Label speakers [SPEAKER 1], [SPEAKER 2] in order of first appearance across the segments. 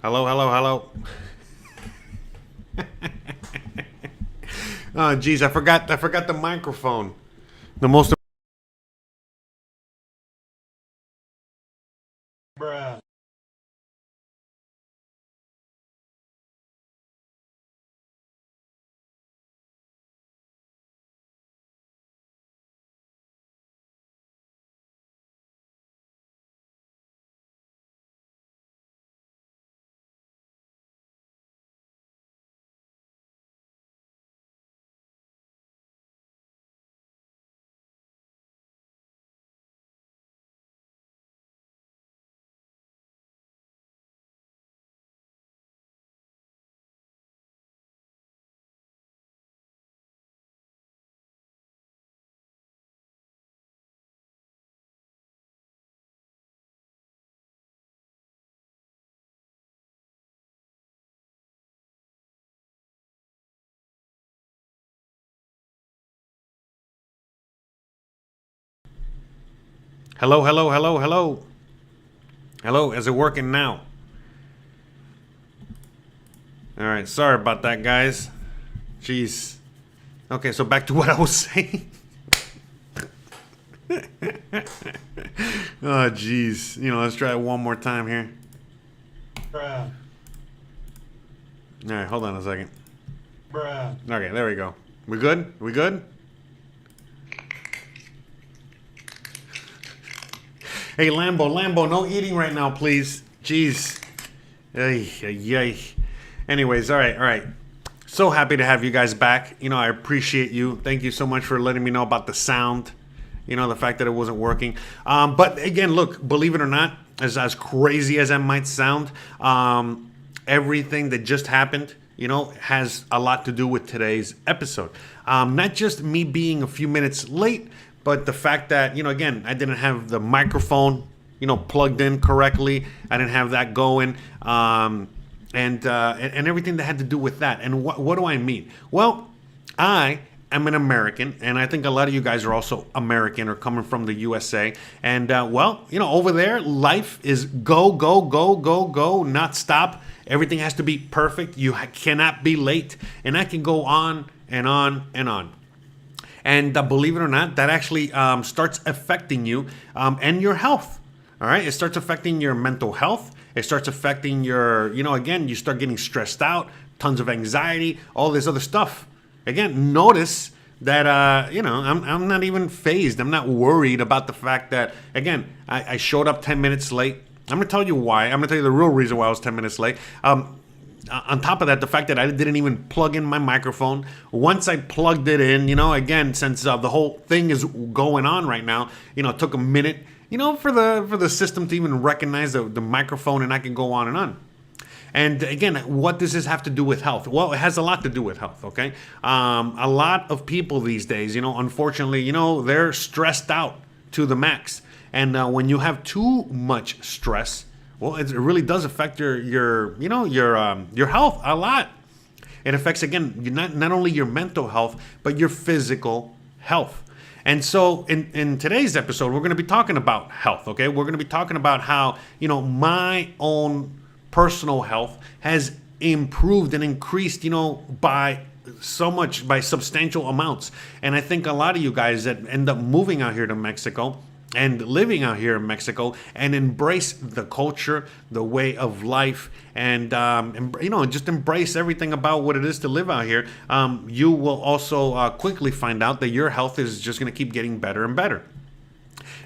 [SPEAKER 1] Hello, hello, hello. Oh, geez, I forgot the microphone. The most.
[SPEAKER 2] Bruh.
[SPEAKER 1] Hello, hello, hello, hello. Hello, is it working now? All right, sorry about that, guys. Jeez. Okay, so back to what I was saying. Oh, jeez. Let's try it one more time here.
[SPEAKER 2] Bruh.
[SPEAKER 1] All right, hold on a second.
[SPEAKER 2] Bruh.
[SPEAKER 1] Okay, there we go. We good? We good? Hey, Lambo, no eating right now, please. Jeez. Ay, ay, ay. Anyways, all right. So happy to have you guys back. I appreciate you. Thank you so much for letting me know about the sound. The fact that it wasn't working. But again, look, believe it or not, as crazy as that might sound, everything that just happened, has a lot to do with today's episode. Not just me being a few minutes late, but the fact that, again, I didn't have the microphone, plugged in correctly. I didn't have that going. And everything that had to do with that. And what do I mean? Well, I am an American, and I think a lot of you guys are also American or coming from the USA. And over there, life is go, go, go, go, go, not stop. Everything has to be perfect. You cannot be late, and I can go on and on and on. And believe it or not, that actually starts affecting you and your health. All right, it starts affecting your mental health. It starts affecting your, again, you start getting stressed out, tons of anxiety, all this other stuff. Again, notice that, I'm not even phased. I'm not worried about the fact that, again, I showed up 10 minutes late. I'm going to tell you why. I'm going to tell you the real reason why I was 10 minutes late. On top of that, the fact that I didn't even plug in my microphone. Once I plugged it in, again, since the whole thing is going on right now, it took a minute, for the system to even recognize the microphone, and I can go on and on. And again, what does this have to do with health? Well, it has a lot to do with health, okay? A lot of people these days, unfortunately, they're stressed out to the max. And when you have too much stress, well, it really does affect your health a lot. It affects, again, not only your mental health, but your physical health. And so in today's episode, we're going to be talking about health, okay? We're going to be talking about how, my own personal health has improved and increased, by substantial amounts. And I think a lot of you guys that end up moving out here to Mexico and living out here in Mexico and embrace the culture, the way of life, and just embrace everything about what it is to live out here, you will also quickly find out that your health is just going to keep getting better and better.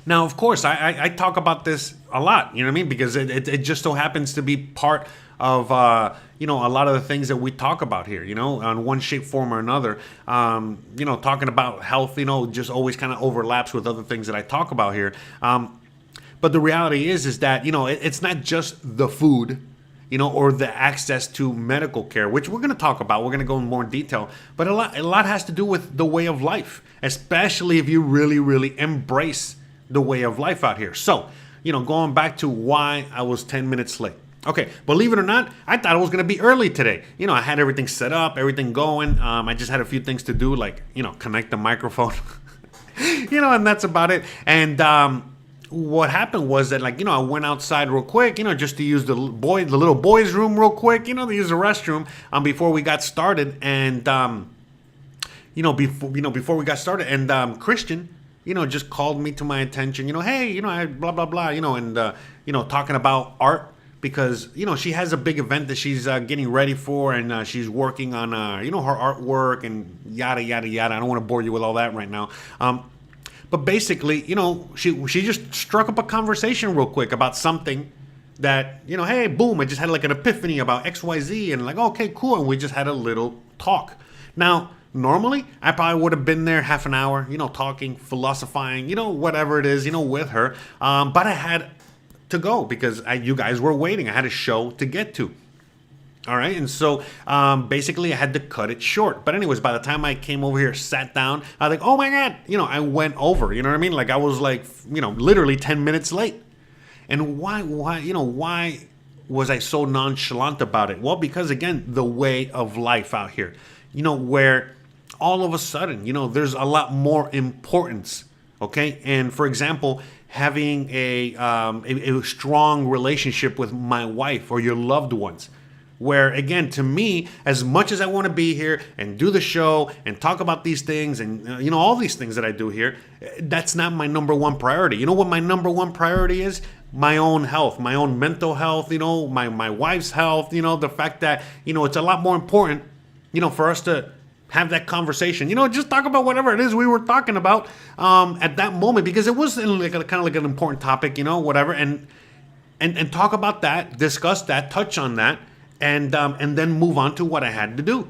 [SPEAKER 1] Now, of course, I talk about this a lot, you know what I mean? Because it just so happens to be part of, a lot of the things that we talk about here, on one shape, form, or another. Talking about health, just always kind of overlaps with other things that I talk about here. But the reality is that, it's not just the food, or the access to medical care, which we're going to talk about. We're going to go in more detail. But a lot has to do with the way of life, especially if you really, really embrace the way of life out here. So, going back to why I was 10 minutes late. Okay, believe it or not, I thought it was going to be early today. I had everything set up, everything going. I just had a few things to do, like, connect the microphone, and that's about it. And what happened was that, like, I went outside real quick, just to use the little boys' room real quick, to use the restroom before we got started. And, before we got started, and Christian, just called me to my attention, hey, I blah, blah, blah, and, talking about art. Because, she has a big event that she's getting ready for, and she's working on, her artwork and yada, yada, yada. I don't want to bore you with all that right now. But basically, she just struck up a conversation real quick about something that, hey, boom, I just had like an epiphany about XYZ, and like, okay, cool. And we just had a little talk. Now, normally, I probably would have been there half an hour, talking, philosophizing, whatever it is, with her. But I had to go because you guys were waiting. I had a show to get to. All right. And so basically I had to cut it short. But anyways, by the time I came over here, sat down, I was like, oh my God, I went over, you know what I mean? Like I was like, literally 10 minutes late. And why was I so nonchalant about it? Well, because again, the way of life out here, where all of a sudden, there's a lot more importance. Okay. And for example, having a strong relationship with my wife or your loved ones, where again, to me, as much as I want to be here and do the show and talk about these things and all these things that I do here, that's not my number one priority. You know what my number one priority is? My own health, my own mental health, my wife's health, the fact that it's a lot more important for us to have that conversation, just talk about whatever it is we were talking about at that moment, because it was like kind of like an important topic, whatever, and talk about that, discuss that, touch on that, and then move on to what I had to do.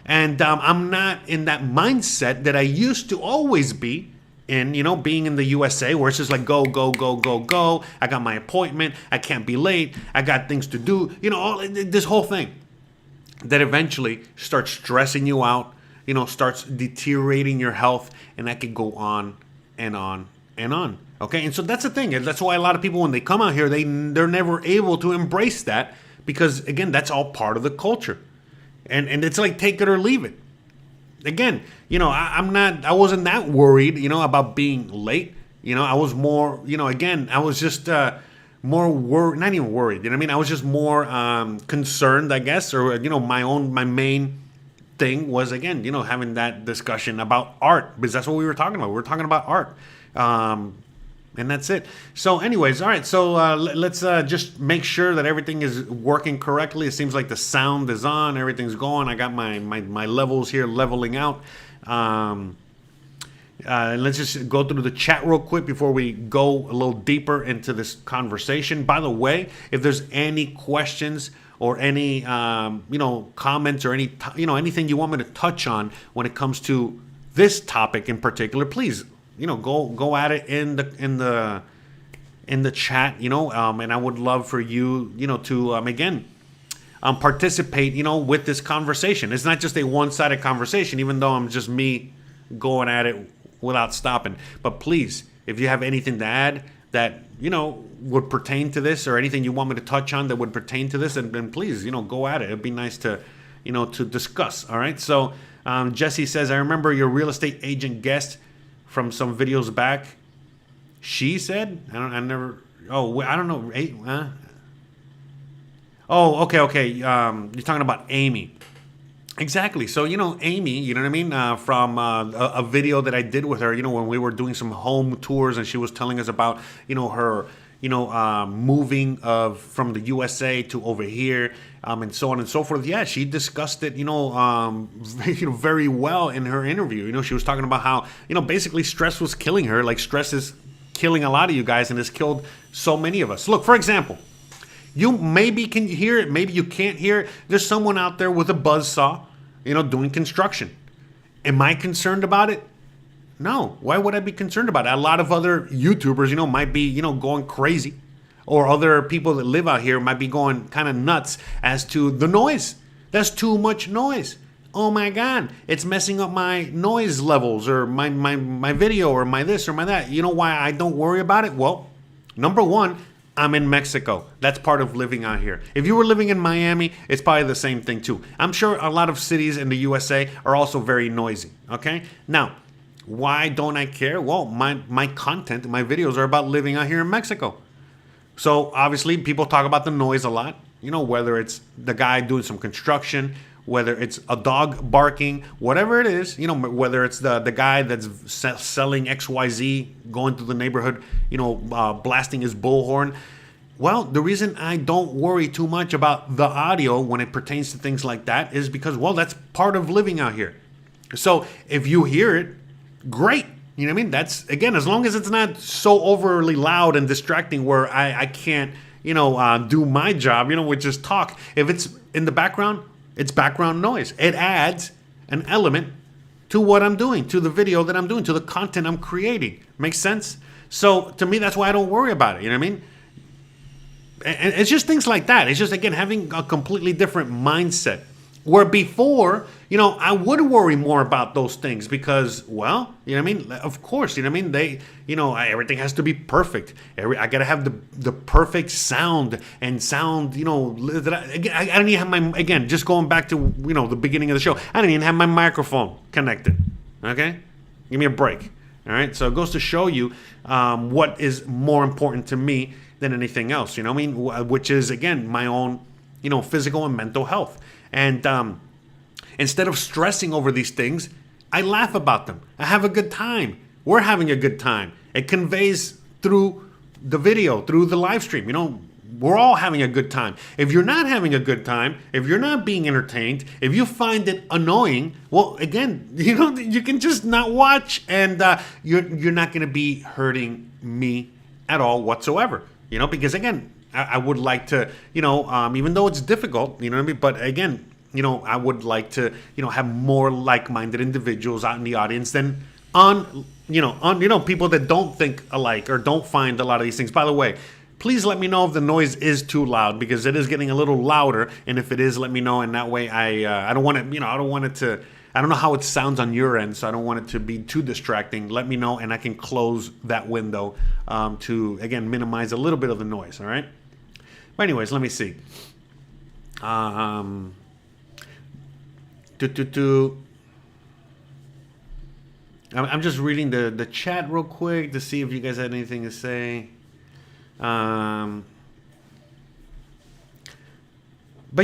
[SPEAKER 1] And I'm not in that mindset that I used to always be in, being in the USA, where it's just like go, go, go, go, go. I got my appointment. I can't be late. I got things to do. All this whole thing that eventually starts stressing you out, starts deteriorating your health, and that could go on and on and on. Okay, and so that's the thing. That's why a lot of people, when they come out here, they're never able to embrace that, because again, that's all part of the culture, and it's like take it or leave it. Again, I wasn't that worried, about being late. I was more, again, I was just more worried, not even worried. I was just more concerned, I guess, or my main thing was, again, having that discussion about art, because that's what we were talking about. We were talking about art. And that's it. So anyways, all right. So let's just make sure that everything is working correctly. It seems like the sound is on. Everything's going. I got my levels here leveling out. Let's just go through the chat real quick before we go a little deeper into this conversation. By the way, if there's any questions or any comments or anything you want me to touch on when it comes to this topic in particular, please go at it in the chat, and I would love for you to again participate with this conversation. It's not just a one-sided conversation, even though I'm just me going at it without stopping. But please, if you have anything to add that would pertain to this, or anything you want me to touch on that would pertain to this, and please go at it. It'd be nice to to discuss. All right. So Jesse says, I remember your real estate agent guest from some videos back. She said, I don't know. Oh, okay. You're talking about Amy. Exactly. So, Amy, you know what I mean? From a video that I did with her, when we were doing some home tours, and she was telling us about, her, moving from the USA to over here, and so on and so forth. Yeah, she discussed it, very well in her interview. She was talking about how, basically stress was killing her. Like, stress is killing a lot of you guys, and has killed so many of us. Look, for example, you maybe can hear it, maybe you can't hear it. There's someone out there with a buzzsaw, doing construction. Am I concerned about it? No. Why would I be concerned about it? A lot of other YouTubers, might be, going crazy. Or other people that live out here might be going kind of nuts as to the noise. That's too much noise. Oh my God, it's messing up my noise levels, or my video, or my this or my that. You know why I don't worry about it? Well, number one, I'm in Mexico. That's part of living out here. If you were living in Miami, it's probably the same thing too. I'm sure a lot of cities in the USA are also very noisy. Okay? Now, Why don't I care? Well, my content, my videos are about living out here in Mexico. So obviously people talk about the noise a lot, whether it's the guy doing some construction, whether it's a dog barking, whatever it is, whether it's the guy that's selling XYZ, going through the neighborhood, blasting his bullhorn. Well, the reason I don't worry too much about the audio when it pertains to things like that is because, well, that's part of living out here. So if you hear it, great. You know what I mean? That's, again, as long as it's not so overly loud and distracting where I can't, do my job, which is talk. If it's in the background, it's background noise. It adds an element to what I'm doing, to the video that I'm doing, to the content I'm creating. Makes sense? So to me, that's why I don't worry about it. You know what I mean? And it's just things like that. It's just, again, having a completely different mindset. Where before, I would worry more about those things because, well, you know what I mean? Of course, you know what I mean? Everything has to be perfect. I got to have the perfect sound and sound, I don't even have my, again, just going back to, the beginning of the show, I didn't even have my microphone connected. Okay? Give me a break. All right? So it goes to show you what is more important to me than anything else, which is, again, my own, physical and mental health. And instead of stressing over these things, I laugh about them. I have a good time. We're having a good time. It conveys through the video, through the live stream. We're all having a good time. If you're not having a good time, if you're not being entertained, if you find it annoying, well, again, you can just not watch, and you're not going to be hurting me at all whatsoever. Because, again, I would like to, even though it's difficult, you know what I mean? But again, I would like to, have more like-minded individuals out in the audience than on people that don't think alike or don't find a lot of these things. By the way, please let me know if the noise is too loud, because it is getting a little louder. And if it is, let me know. And that way I don't want it, I don't want it to, I don't know how it sounds on your end, so I don't want it to be too distracting. Let me know, and I can close that window to, again, minimize a little bit of the noise, all right? But anyways, let me see. I'm just reading the chat real quick to see if you guys had anything to say. But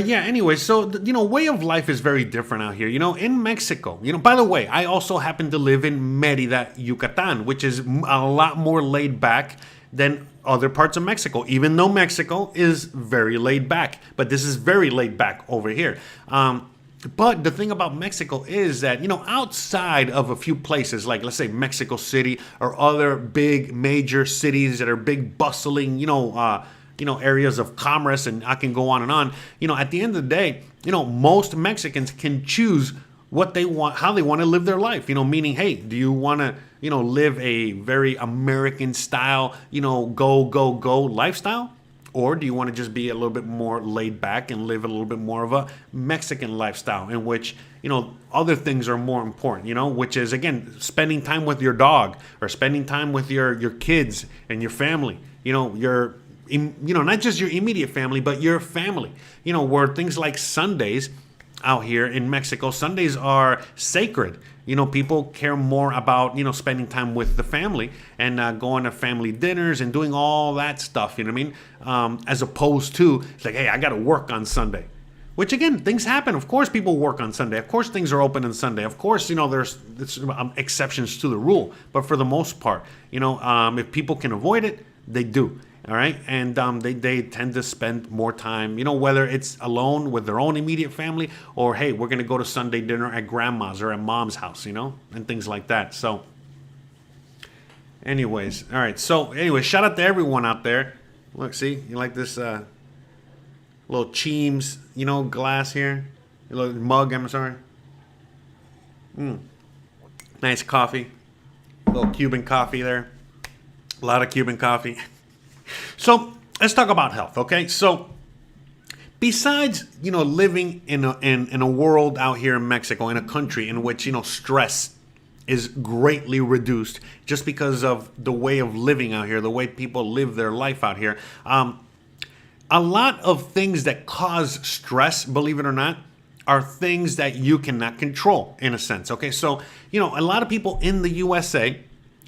[SPEAKER 1] yeah, anyway, so, way of life is very different out here. In Mexico, by the way, I also happen to live in Mérida, Yucatan, which is a lot more laid back than other parts of Mexico, even though Mexico is very laid back. But this is very laid back over here. But the thing about Mexico is that, outside of a few places, like, let's say, Mexico City or other big major cities that are big bustling, areas of commerce, and I can go on and on. At the end of the day, most Mexicans can choose what they want, how they want to live their life. Meaning, hey, do you want to, live a very American style, go lifestyle? Or do you want to just be a little bit more laid back and live a little bit more of a Mexican lifestyle in which, other things are more important, which is, again, spending time with your dog or spending time with your kids and your family, your not just your immediate family, but your family, where things like Sundays out here in Mexico, Sundays are sacred. People care more about, spending time with the family and going to family dinners and doing all that stuff, you know what I mean? As opposed to, it's like, hey, I got to work on Sunday. Which, again, things happen. Of course people work on Sunday. Of course things are open on Sunday. Of course, there's exceptions to the rule. But for the most part, if people can avoid it, they do. All right. And they tend to spend more time, whether it's alone with their own immediate family or, hey, we're going to go to Sunday dinner at grandma's or at mom's house, and things like that. So anyways. All right. So anyway, shout out to everyone out there. Look, see, you like this little Cheems, glass here, a little mug. I'm sorry. Nice coffee, a little Cuban coffee there. A lot of Cuban coffee. So let's talk about health, okay? So besides, living in a world out here in Mexico, in a country in which, stress is greatly reduced just because of the way of living out here, the way people live their life out here. A lot of things that cause stress, believe it or not, are things that you cannot control in a sense. Okay, so a lot of people in the USA,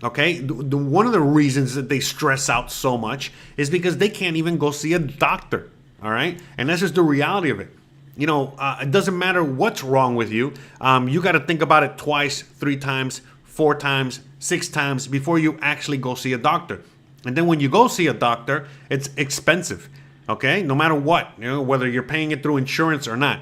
[SPEAKER 1] okay, one of the reasons that they stress out so much is because they can't even go see a doctor. All right, and that's just the reality of it. It doesn't matter what's wrong with you. You got to think about it twice, 3 times, 4 times, 6 times before you actually go see a doctor. And then when you go see a doctor, it's expensive. Okay, no matter what, whether you're paying it through insurance or not,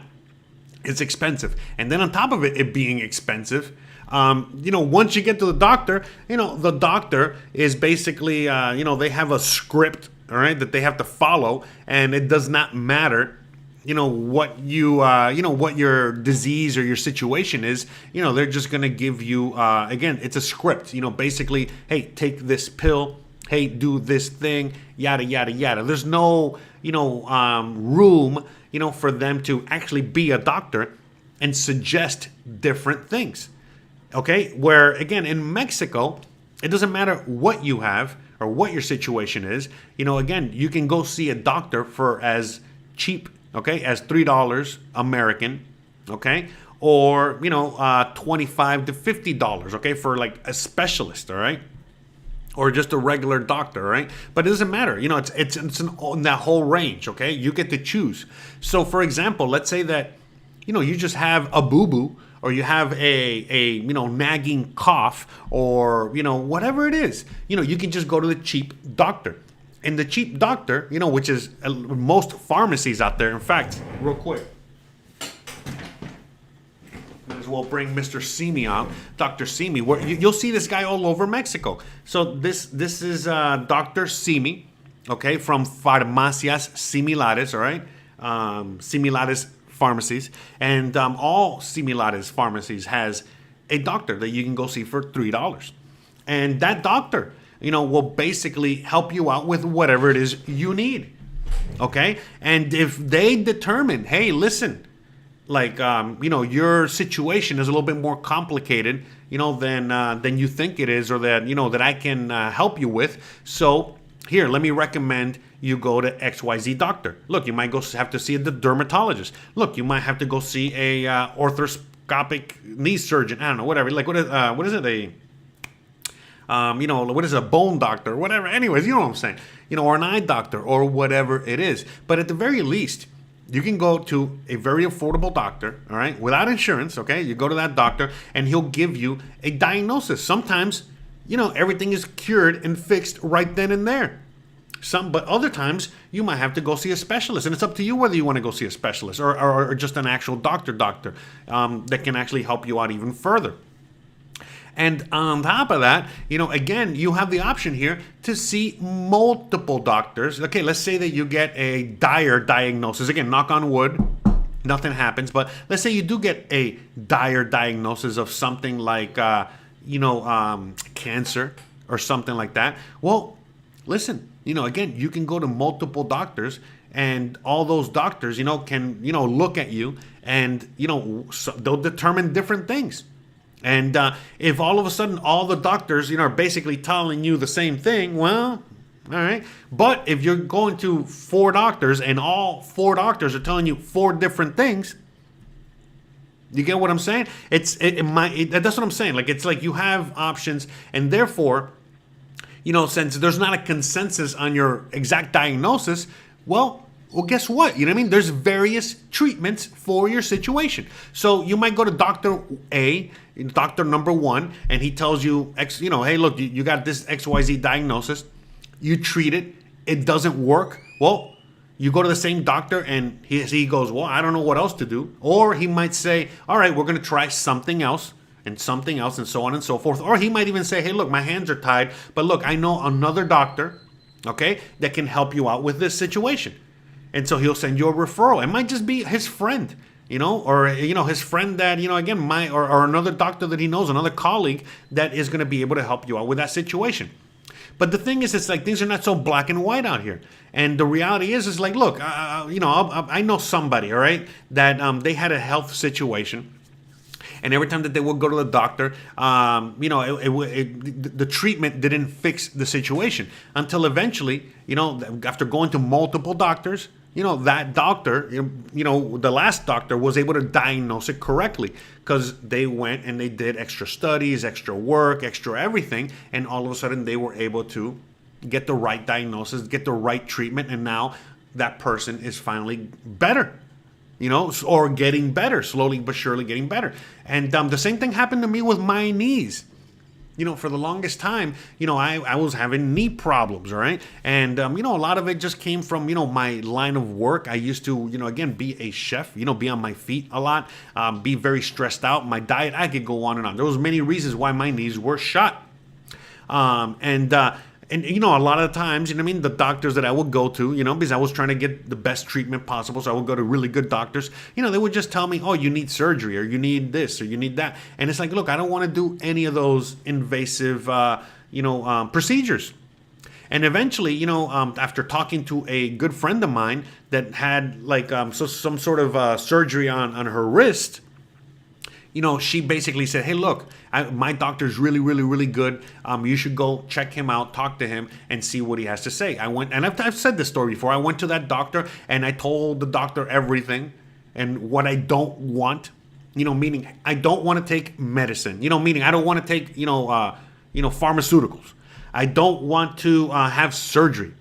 [SPEAKER 1] it's expensive. And then on top of it being expensive, once you get to the doctor, the doctor is basically, they have a script, all right, that they have to follow, and it does not matter, what what your disease or your situation is. They're just gonna give you, again, it's a script. Basically, hey, take this pill. Hey, do this thing, yada, yada, yada. There's no, room, for them to actually be a doctor and suggest different things. Okay? Where, again, in Mexico, it doesn't matter what you have or what your situation is. Again, you can go see a doctor for as cheap, okay, as $3 American, okay? Or, $25 to $50, okay, for like a specialist, all right? Or just a regular doctor, right? But it doesn't matter. It's in that whole range, okay? You get to choose. So, for example, let's say that, you just have a boo-boo, or you have a nagging cough, or, whatever it is. You can just go to the cheap doctor. And the cheap doctor, which is most pharmacies out there. In fact, real quick, as well bring Mr. Simi out, Dr. Simi. Where you'll see this guy all over Mexico. So this is Dr. Simi, okay, from Farmacias Similares, all right, Similares pharmacies, and all Similares pharmacies has a doctor that you can go see for $3, and that doctor, will basically help you out with whatever it is you need, okay, and if they determine, hey, listen, like, your situation is a little bit more complicated, than you think it is, or that, that I can help you with. So here, let me recommend you go to XYZ doctor. Look, you might have to see the dermatologist. Look, you might have to go see a arthroscopic knee surgeon. I don't know, whatever. Like, what is it? What is a bone doctor, whatever. Anyways, you know what I'm saying. Or an eye doctor, or whatever it is. But at the very least, you can go to a very affordable doctor, all right, without insurance, okay? You go to that doctor, and he'll give you a diagnosis. Sometimes, everything is cured and fixed right then and there. But other times, you might have to go see a specialist. And it's up to you whether you want to go see a specialist or just an actual doctor that can actually help you out even further. And on top of that, again, you have the option here to see multiple doctors. Okay, let's say that you get a dire diagnosis. Again, knock on wood, nothing happens. But let's say you do get a dire diagnosis of something like, cancer or something like that. Well, listen, again, you can go to multiple doctors, and all those doctors, can, look at you, and, they'll determine different things. And if all of a sudden all the doctors, are basically telling you the same thing, well, all right. But if you're going to 4 doctors and all 4 doctors are telling you 4 different things, you get what I'm saying? That's what I'm saying. Like, it's like you have options, and therefore, since there's not a consensus on your exact diagnosis, well, guess what? You know what I mean? There's various treatments for your situation. So you might go to Dr. A, doctor number 1, and he tells you, hey, look, you got this XYZ diagnosis. You treat it. It doesn't work. Well, you go to the same doctor, and he goes, well, I don't know what else to do. Or he might say, all right, we're going to try something else, and something else, and so on and so forth. Or he might even say, hey, look, my hands are tied, but look, I know another doctor, okay, that can help you out with this situation. And so he'll send you a referral. It might just be his friend, or, his friend that, again, or another doctor that he knows, another colleague that is going to be able to help you out with that situation. But the thing is, it's like things are not so black and white out here. And the reality is like, look, I know somebody, all right, that they had a health situation. And every time that they would go to the doctor, the treatment didn't fix the situation until eventually, after going to multiple doctors, that doctor, the last doctor was able to diagnose it correctly because they went and they did extra studies, extra work, extra everything. And all of a sudden they were able to get the right diagnosis, get the right treatment. And now that person is finally better, or getting better, slowly but surely getting better. And the same thing happened to me with my knees. For the longest time, I was having knee problems, all right? And, a lot of it just came from, my line of work. I used to, again, be a chef, be on my feet a lot, be very stressed out. My diet, I could go on and on. There was many reasons why my knees were shot. And a lot of the times, the doctors that I would go to, because I was trying to get the best treatment possible, so I would go to really good doctors, they would just tell me, oh, you need surgery, or you need this, or you need that. And it's like, look, I don't want to do any of those invasive, procedures. And eventually, after talking to a good friend of mine that had some sort of surgery on her wrist, she basically said, hey, look, my doctor's really, really, really good. You should go check him out, talk to him, and see what he has to say. I went, and I've said this story before. I went to that doctor, and I told the doctor everything and what I don't want, meaning I don't want to take medicine, meaning I don't want to take, pharmaceuticals. I don't want to have surgery.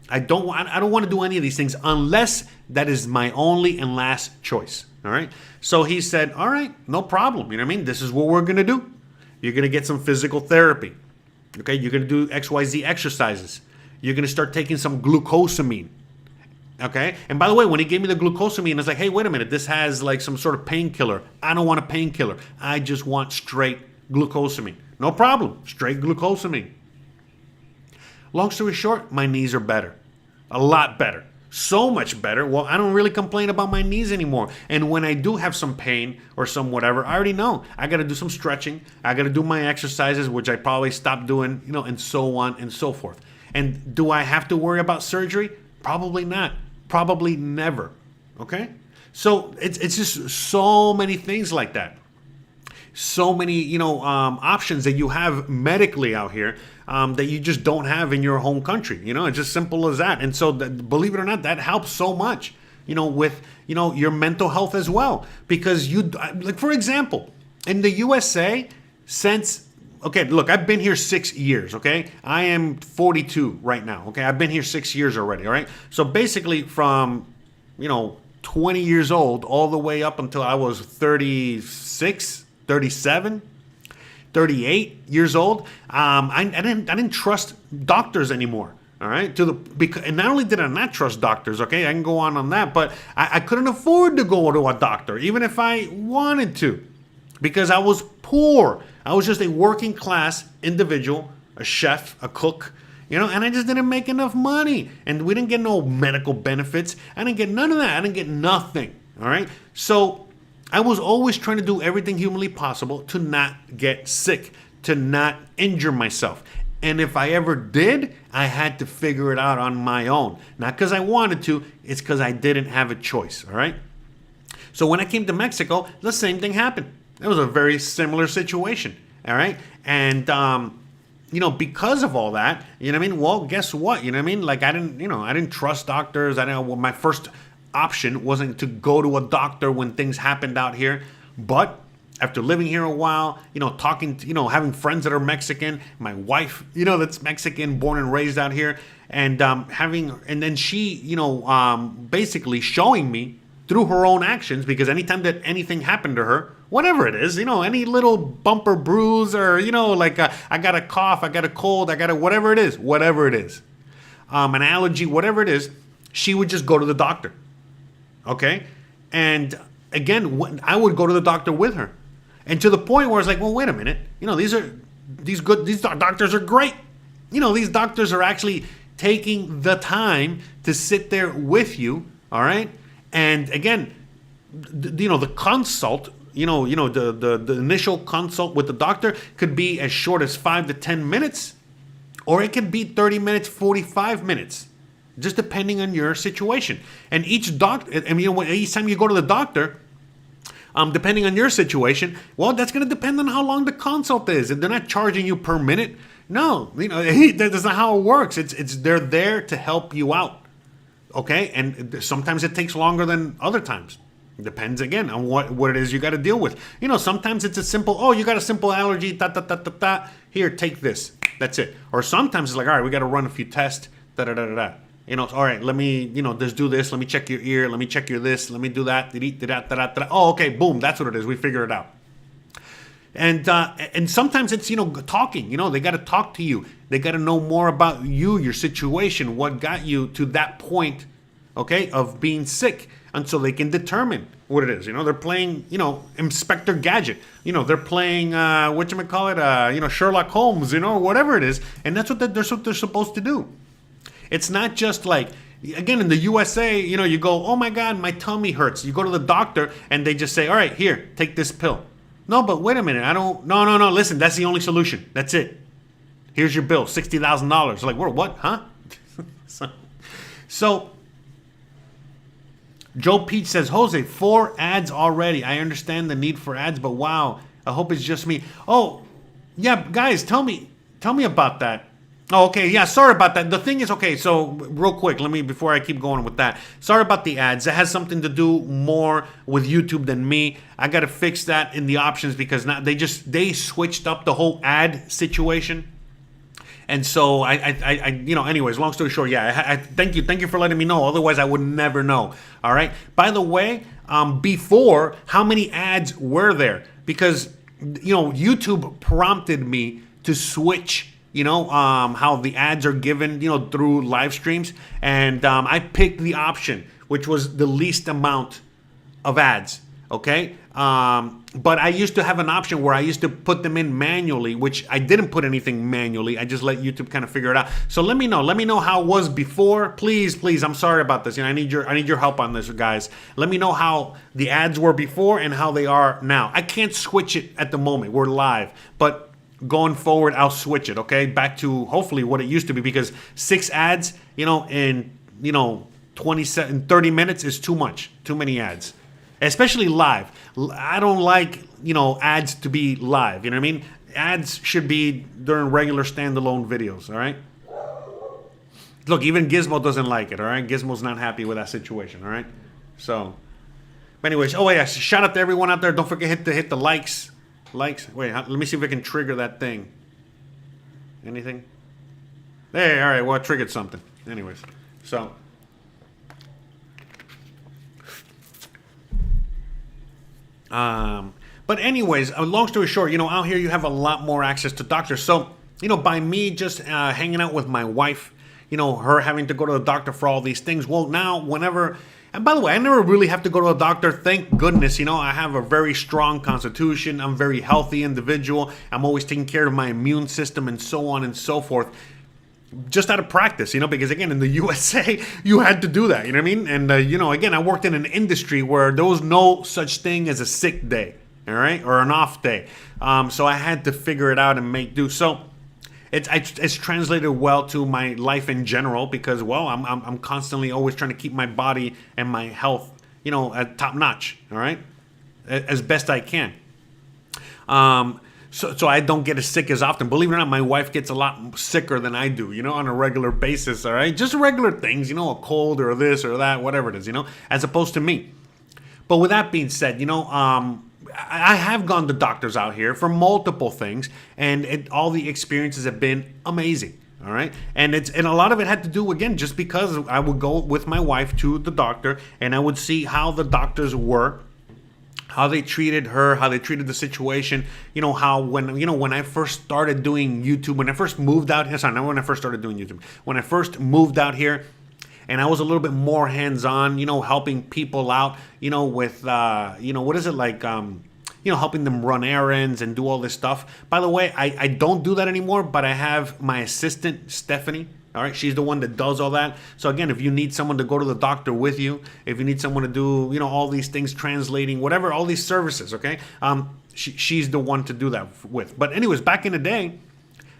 [SPEAKER 1] I don't want to do any of these things unless that is my only and last choice. All right. So he said, all right, no problem. This is what we're going to do. You're going to get some physical therapy. Okay. You're going to do XYZ exercises. You're going to start taking some glucosamine. Okay. And by the way, when he gave me the glucosamine, I was like, hey, wait a minute. This has like some sort of painkiller. I don't want a painkiller. I just want straight glucosamine. No problem. Straight glucosamine. Long story short, my knees are better. A lot better. So much better. Well, I don't really complain about my knees anymore. And when I do have some pain or some whatever, I already know. I got to do some stretching. I got to do my exercises, which I probably stopped doing, and so on and so forth. And do I have to worry about surgery? Probably not. Probably never. Okay? So it's just so many things like that. So many, options that you have medically out here that you just don't have in your home country. It's just simple as that. And so, believe it or not, that helps so much, with, your mental health as well. Because like, for example, in the USA, okay, look, I've been here 6 years, okay? I am 42 right now, okay? I've been here 6 years already, all right? So basically from, 20 years old all the way up until I was 36, 37, 38 years old, I didn't trust doctors anymore. All right. And not only did I not trust doctors, okay, I can go on that, but I couldn't afford to go to a doctor, even if I wanted to, because I was poor. I was just a working class individual, a chef, a cook, and I just didn't make enough money. And we didn't get no medical benefits. I didn't get none of that. I didn't get nothing. All right. So I was always trying to do everything humanly possible to not get sick, to not injure myself. And if I ever did, I had to figure it out on my own. Not because I wanted to, it's because I didn't have a choice, all right? So when I came to Mexico, the same thing happened. It was a very similar situation, all right? And, because of all that, well, guess what? Like I didn't trust doctors. My first option wasn't to go to a doctor when things happened out here. But after living here a while, talking to, having friends that are Mexican, my wife, that's Mexican, born and raised out here, and then she, basically showing me through her own actions, because anytime that anything happened to her, whatever it is, any little bumper bruise or, I got a cough, I got a cold, I got a whatever it is, an allergy, whatever it is, she would just go to the doctor. Okay. And again, I would go to the doctor with her, and to the point where it's like, well, wait a minute, these doctors are great. These doctors are actually taking the time to sit there with you. All right. And again, the consult, the initial consult with the doctor could be as short as 5 to 10 minutes, or it could be 30 minutes, 45 minutes. Just depending on your situation. And each doctor, each time you go to the doctor, depending on your situation, well, that's going to depend on how long the consult is. And they're not charging you per minute. No, that's not how it works. They're there to help you out. Okay, and sometimes it takes longer than other times. Depends again on what it is you got to deal with. Sometimes it's a simple, oh, you got a simple allergy, here, take this. That's it. Or sometimes it's like, all right, we got to run a few tests, all right, let me, just do this. Let me check your ear. Let me check your this. Let me do that. Oh, okay, boom, that's what it is. We figured it out. And sometimes it's, talking, they got to talk to you. They got to know more about you, your situation, what got you to that point, okay, of being sick, until they can determine what it is. They're playing, Inspector Gadget. They're playing, Sherlock Holmes, whatever it is. And that's what they're supposed to do. It's not just like, again, in the USA, you go, oh my God, my tummy hurts. You go to the doctor and they just say, all right, here, take this pill. No, but wait a minute. No. Listen, that's the only solution. That's it. Here's your bill, $60,000. Like, what? Huh? So, Joe Peach says, Jose, 4 ads already. I understand the need for ads, but wow, I hope it's just me. Oh, yeah, guys, tell me about that. Oh, okay, yeah, sorry about that. The thing is, okay, so real quick, before I keep going with that, sorry about the ads. It has something to do more with YouTube than me. I got to fix that in the options because now they switched up the whole ad situation. And so I anyways, long story short, yeah, I thank you for letting me know. Otherwise, I would never know. All right. By the way, before, how many ads were there? Because YouTube prompted me to switch. How the ads are given, through live streams. And I picked the option, which was the least amount of ads. Okay. But I used to have an option where I used to put them in manually, which I didn't put anything manually. I just let YouTube kind of figure it out. So let me know how it was before. Please. I'm sorry about this. I need your help on this, guys. Let me know how the ads were before and how they are now. I can't switch it at the moment. We're live, but going forward, I'll switch it, okay? Back to hopefully what it used to be, because 6 ads, in 30 minutes is too much. Too many ads. Especially live. I don't like, ads to be live, you know what I mean? Ads should be during regular standalone videos, all right? Look, even Gizmo doesn't like it, all right? Gizmo's not happy with that situation, all right? So, but anyways, oh yeah, shout out to everyone out there. Don't forget to hit the likes. Wait, let me see if I can trigger that thing. Anything? Hey, all right, well, I triggered something. Anyways, so. But anyways, long story short, out here you have a lot more access to doctors. So, by me just hanging out with my wife, her having to go to the doctor for all these things. Well, now, whenever... And by the way, I never really have to go to a doctor. Thank goodness. I have a very strong constitution. I'm a very healthy individual. I'm always taking care of my immune system and so on and so forth. Just out of practice, because again, in the USA, you had to do that. You know what I mean? And, again, I worked in an industry where there was no such thing as a sick day, all right? Or an off day. So I had to figure it out and make do. So it's translated well to my life in general because, well, I'm constantly always trying to keep my body and my health, at top notch, all right, as best I can. So I don't get as sick as often. Believe it or not, my wife gets a lot sicker than I do, on a regular basis, all right? Just regular things, a cold or this or that, whatever it is, as opposed to me. But with that being said, I have gone to doctors out here for multiple things, and all the experiences have been amazing. All right, and a lot of it had to do, again, just because I would go with my wife to the doctor, and I would see how the doctors were, how they treated her, how they treated the situation. How when I first started doing YouTube, when I first moved out here. Sorry, not when I first started doing YouTube. When I first moved out here. And I was a little bit more hands-on, helping people out, with, what is it like, helping them run errands and do all this stuff. By the way, I don't do that anymore, but I have my assistant, Stephanie. All right, she's the one that does all that. So again, if you need someone to go to the doctor with you, if you need someone to do, all these things, translating, whatever, all these services, okay? She's the one to do that with. But anyways, back in the day,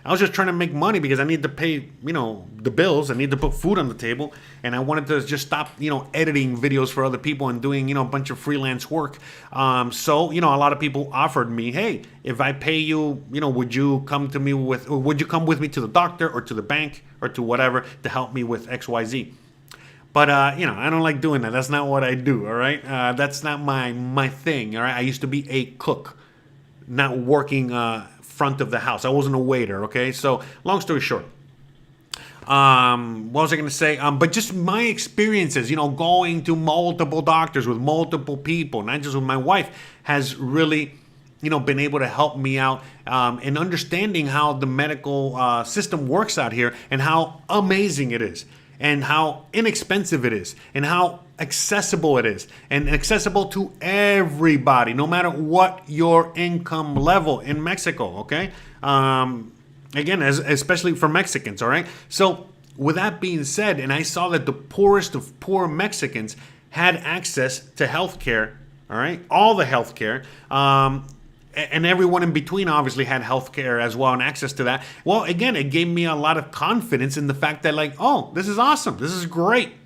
[SPEAKER 1] I was just trying to make money because I need to pay, the bills. I need to put food on the table. And I wanted to just stop, editing videos for other people and doing, a bunch of freelance work. So, a lot of people offered me, hey, if I pay you, would you come with me to the doctor or to the bank or to whatever to help me with XYZ? But you know, I don't like doing that. That's not what I do. All right, that's not my thing. All right, I used to be a cook, not working front of the house. I wasn't a waiter. Okay, so long story short. What was I going to say? But just my experiences, you know, going to multiple doctors with multiple people, not just with my wife, has really, you know, been able to help me out in understanding how the medical system works out here and how amazing it is and how inexpensive it is and how accessible it is and accessible to everybody, no matter what your income level in Mexico, okay? Again, especially for Mexicans, all right? So with that being said, and I saw that the poorest of poor Mexicans had access to healthcare, all right? All the healthcare, and everyone in between obviously had healthcare as well and access to that. Well, again, it gave me a lot of confidence in the fact that like, oh, this is awesome. This is great. You know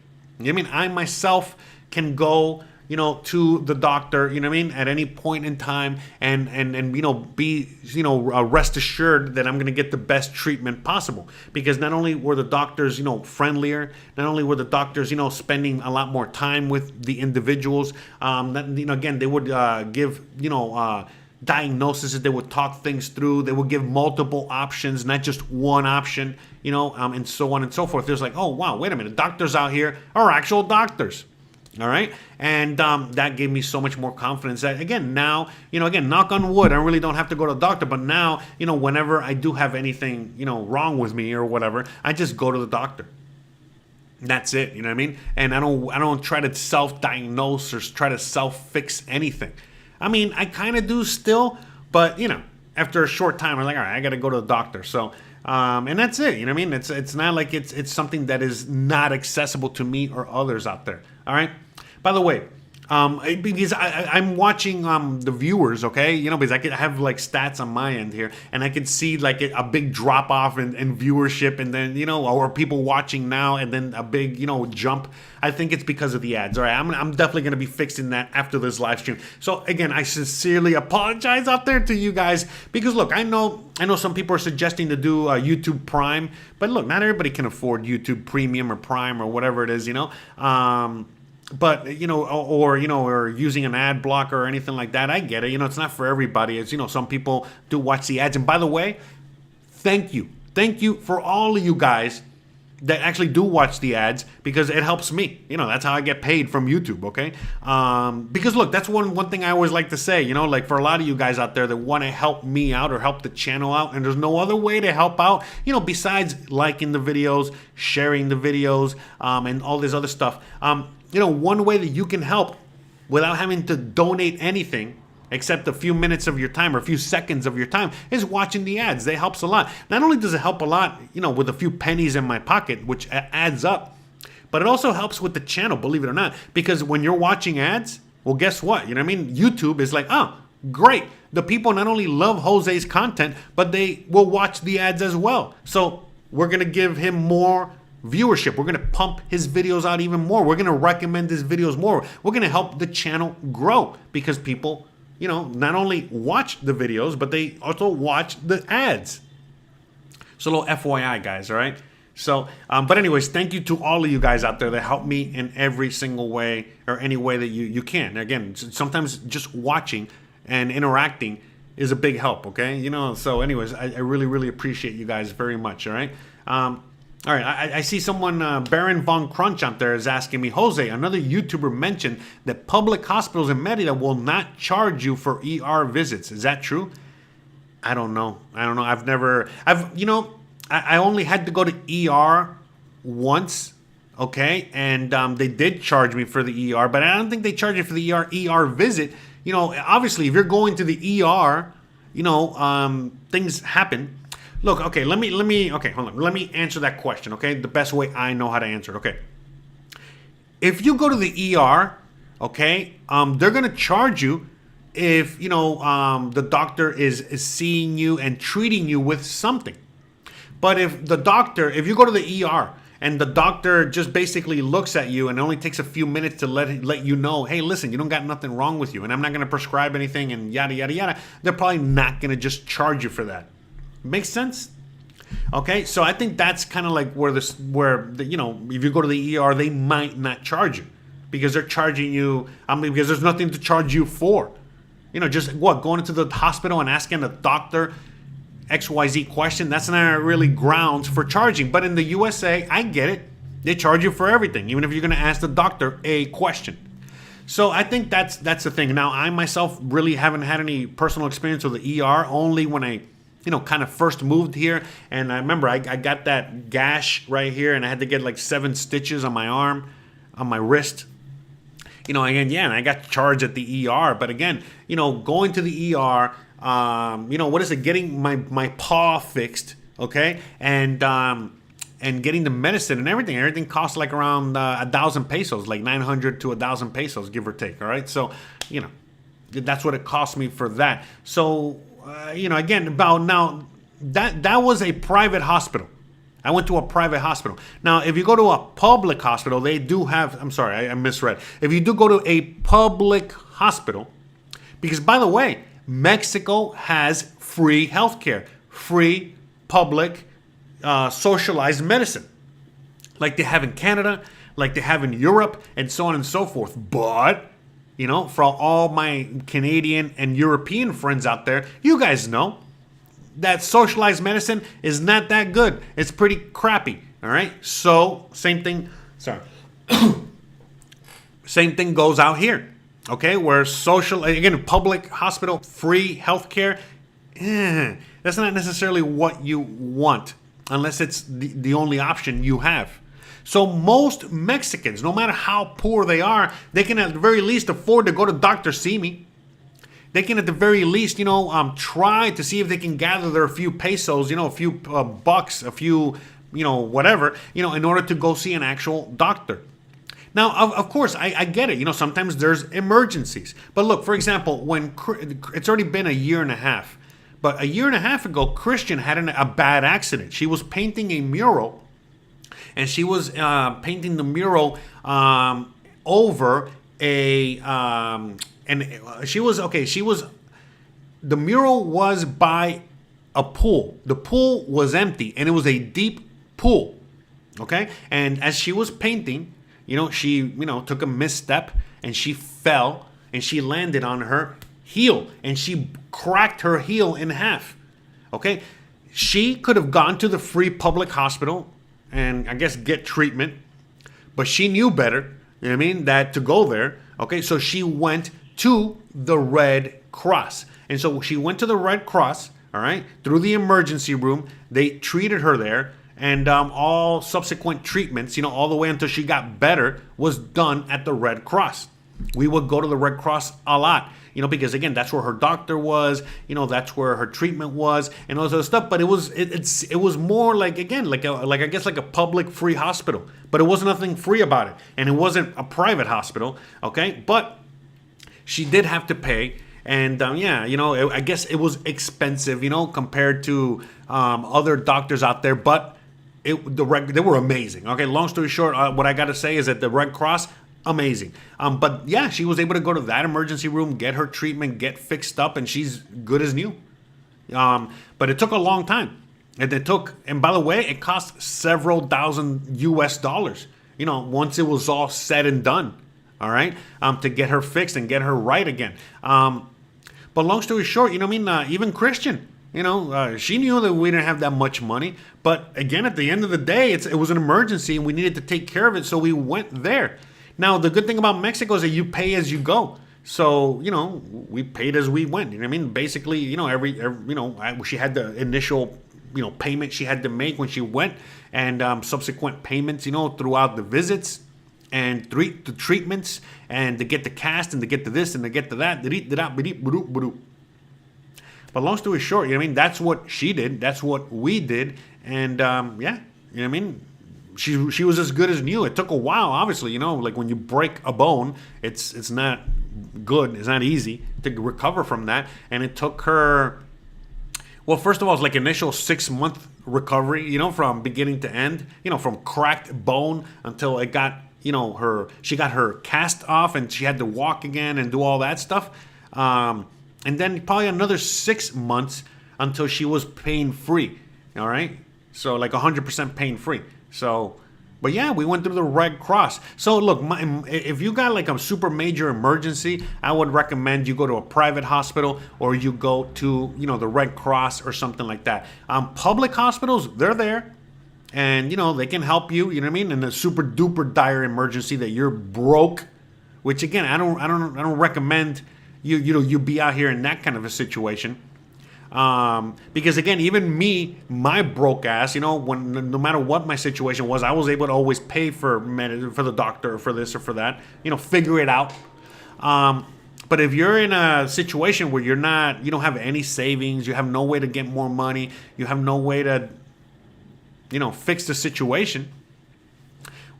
[SPEAKER 1] what I mean? I myself can go, you know, to the doctor, you know what I mean, at any point in time and you know, be, you know, rest assured that I'm going to get the best treatment possible. Because not only were the doctors, you know, friendlier, not only were the doctors, you know, spending a lot more time with the individuals, you know, again, they would give, you know, diagnoses, they would talk things through, they would give multiple options, not just one option, you know, and so on and so forth. There's like, oh, wow, wait a minute, doctors out here are actual doctors. All right. And that gave me so much more confidence that, again, now, you know, again, knock on wood, I really don't have to go to the doctor. But now, you know, whenever I do have anything, you know, wrong with me or whatever, I just go to the doctor. That's it. You know what I mean? And I don't try to self-diagnose or try to self-fix anything. I mean, I kind of do still, but, you know, after a short time, I'm like, all right, I got to go to the doctor. So, and that's it. You know what I mean? It's not like it's something that is not accessible to me or others out there. All right. By the way, because I'm watching the viewers, okay? You know, because I have like stats on my end here, and I could see like a big drop off in viewership, and then, you know, or people watching now, and then a big, you know, jump. I think it's because of the ads. All right, I'm definitely going to be fixing that after this live stream. So again, I sincerely apologize out there to you guys, because look, I know some people are suggesting to do YouTube Prime, but look, not everybody can afford YouTube Premium or Prime or whatever it is, you know. But, you know, or using an ad blocker or anything like that, I get it. You know, it's not for everybody. It's, you know, some people do watch the ads. And by the way, thank you. Thank you for all of you guys that actually do watch the ads, because it helps me. You know, that's how I get paid from YouTube, okay? Because, look, that's one thing I always like to say, you know, like for a lot of you guys out there that want to help me out or help the channel out, and there's no other way to help out, you know, besides liking the videos, sharing the videos, and all this other stuff. You know, one way that you can help without having to donate anything except a few minutes of your time or a few seconds of your time is watching the ads. That helps a lot. Not only does it help a lot, you know, with a few pennies in my pocket, which adds up, but it also helps with the channel, believe it or not, because when you're watching ads, well, guess what? You know what I mean? YouTube is like, oh, great. The people not only love Jose's content, but they will watch the ads as well. So we're going to give him more viewership. We're going to pump his videos out even more. We're going to recommend his videos more. We're going to help the channel grow, because people, you know, not only watch the videos, but they also watch the ads. So a little FYI, guys, all right? So, but anyways, thank you to all of you guys out there that help me in every single way, or any way that you can. Again, sometimes just watching and interacting is a big help, okay? You know, so anyways, I really, really appreciate you guys very much, all right? All right, I see someone, Baron Von Crunch out there is asking me, Jose, another YouTuber mentioned that public hospitals in Merida will not charge you for ER visits. Is that true? I don't know. You know, I only had to go to ER once, okay? And they did charge me for the ER, but I don't think they charge you for the ER visit. You know, obviously, if you're going to the ER, you know, things happen. Look, okay, let me answer that question, okay? The best way I know how to answer it, okay? If you go to the ER, okay, they're going to charge you if, you know, the doctor is seeing you and treating you with something. But if you go to the ER and the doctor just basically looks at you and it only takes a few minutes to let you know, hey, listen, you don't got nothing wrong with you, and I'm not going to prescribe anything and yada, yada, yada, they're probably not going to just charge you for that. Makes sense? Okay, so I think that's kind of like where if you go to the ER, they might not charge you because they're charging you. Because there's nothing to charge you for. Just going into the hospital and asking a doctor XYZ question. That's not really grounds for charging. But in the USA, I get it. They charge you for everything, even if you're going to ask the doctor a question. So I think that's the thing. Now, I myself really haven't had any personal experience with the ER. Only when I kind of first moved here, and I remember I got that gash right here, and I had to get like 7 stitches on my arm, on my wrist. And I got charged at the ER. But again, going to the ER, what is it? Getting my paw fixed, okay, and getting the medicine and everything. Everything costs like around 1,000 pesos, like 900 to 1,000 pesos, give or take. All right, so that's what it cost me for that. So. Again, about now, that was a private hospital. I went to a private hospital. Now, if you go to a public hospital, they do have, I'm sorry, I misread. If you do go to a public hospital, because by the way, Mexico has free healthcare, free public socialized medicine, like they have in Canada, like they have in Europe, and so on and so forth. But for all my Canadian and European friends out there, you guys know that socialized medicine is not that good. It's pretty crappy. All right. So same thing. Sorry. Same thing goes out here. Okay. Where public hospital, free healthcare. That's not necessarily what you want unless it's the only option you have. So most Mexicans, no matter how poor they are, they can at the very least afford to go to Dr. Simi. They can at the very least, try to see if they can gather their few pesos, a few bucks, a few, whatever, in order to go see an actual doctor. Now, of course, I get it. Sometimes there's emergencies. But look, for example, when it's already been a year and a half. But a year and a half ago, Christian had a bad accident. She was painting a mural. And she was painting the mural over the mural was by a pool. The pool was empty and it was a deep pool. Okay. And as she was painting, she, took a misstep and she fell and she landed on her heel and she cracked her heel in half. Okay. She could have gone to the free public hospital and I guess get treatment, but she knew better, that to go there. Okay, so she went to the Red Cross. And so she went to the Red Cross, all right, through the emergency room. They treated her there, and all subsequent treatments, all the way until she got better, was done at the Red Cross. We would go to the Red Cross a lot, because again, that's where her doctor was, that's where her treatment was, and all this other stuff. But it was more like, again, like a public free hospital, but it wasn't nothing free about it, and it wasn't a private hospital, okay? But she did have to pay, and I guess it was expensive, compared to other doctors out there, but they were amazing. Okay, long story short, what I got to say is that the Red Cross. Amazing. But yeah, she was able to go to that emergency room, get her treatment, get fixed up, and she's good as new. But it took a long time. And by the way, it cost several thousand US dollars, once it was all said and done. All right. To get her fixed and get her right again. But long story short, even Christian, she knew that we didn't have that much money. But again, at the end of the day, it was an emergency and we needed to take care of it. So we went there. Now, the good thing about Mexico is that you pay as you go. So, we paid as we went. Basically, she had the initial, payment she had to make when she went, and subsequent payments, throughout the visits and the treatments, and to get the cast and to get to this and to get to that. But long story short, that's what she did. That's what we did. And She was as good as new. It took a while, obviously, like when you break a bone, it's not good. It's not easy to recover from that. And it took her, well, first of all, it's like initial 6-month recovery, from beginning to end, from cracked bone until it got, she got her cast off and she had to walk again and do all that stuff. And then probably another 6 months until she was pain free. All right. So like 100% pain free. So, but yeah, we went through the Red Cross. So look, if you got like a super major emergency, I would recommend you go to a private hospital or you go to, the Red Cross or something like that. Public hospitals, they're there. And, they can help you, you know what I mean? In a super duper dire emergency that you're broke, which again, I don't recommend you be out here in that kind of a situation. Because again, even me, my broke ass, when no matter what my situation was, I was able to always pay for the doctor or for this or for that, figure it out. But if you're in a situation where you don't have any savings, you have no way to get more money, you have no way to, fix the situation,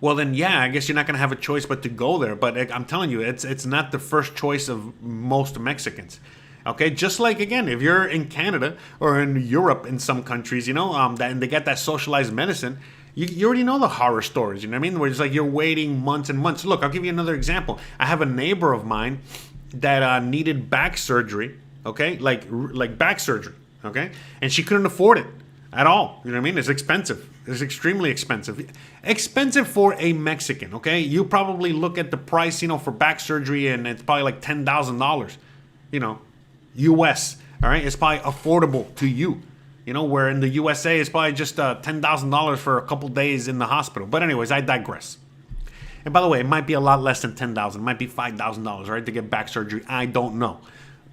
[SPEAKER 1] well then, yeah, I guess you're not going to have a choice but to go there. But I'm telling you, it's not the first choice of most Mexicans. Okay, just like, again, if you're in Canada or in Europe in some countries, and they get that socialized medicine, you already know the horror stories, you know what I mean? Where it's like you're waiting months and months. Look, I'll give you another example. I have a neighbor of mine that needed back surgery, okay? Like back surgery, okay? And she couldn't afford it at all, you know what I mean? It's expensive. It's extremely expensive. Expensive for a Mexican, okay? You probably look at the price, for back surgery, and it's probably like $10,000, US, all right? It's probably affordable to you, where in the USA, it's probably just $10,000 for a couple days in the hospital. But anyways, I digress. And by the way, it might be a lot less than $10,000. It might be $5,000, right, to get back surgery. I don't know.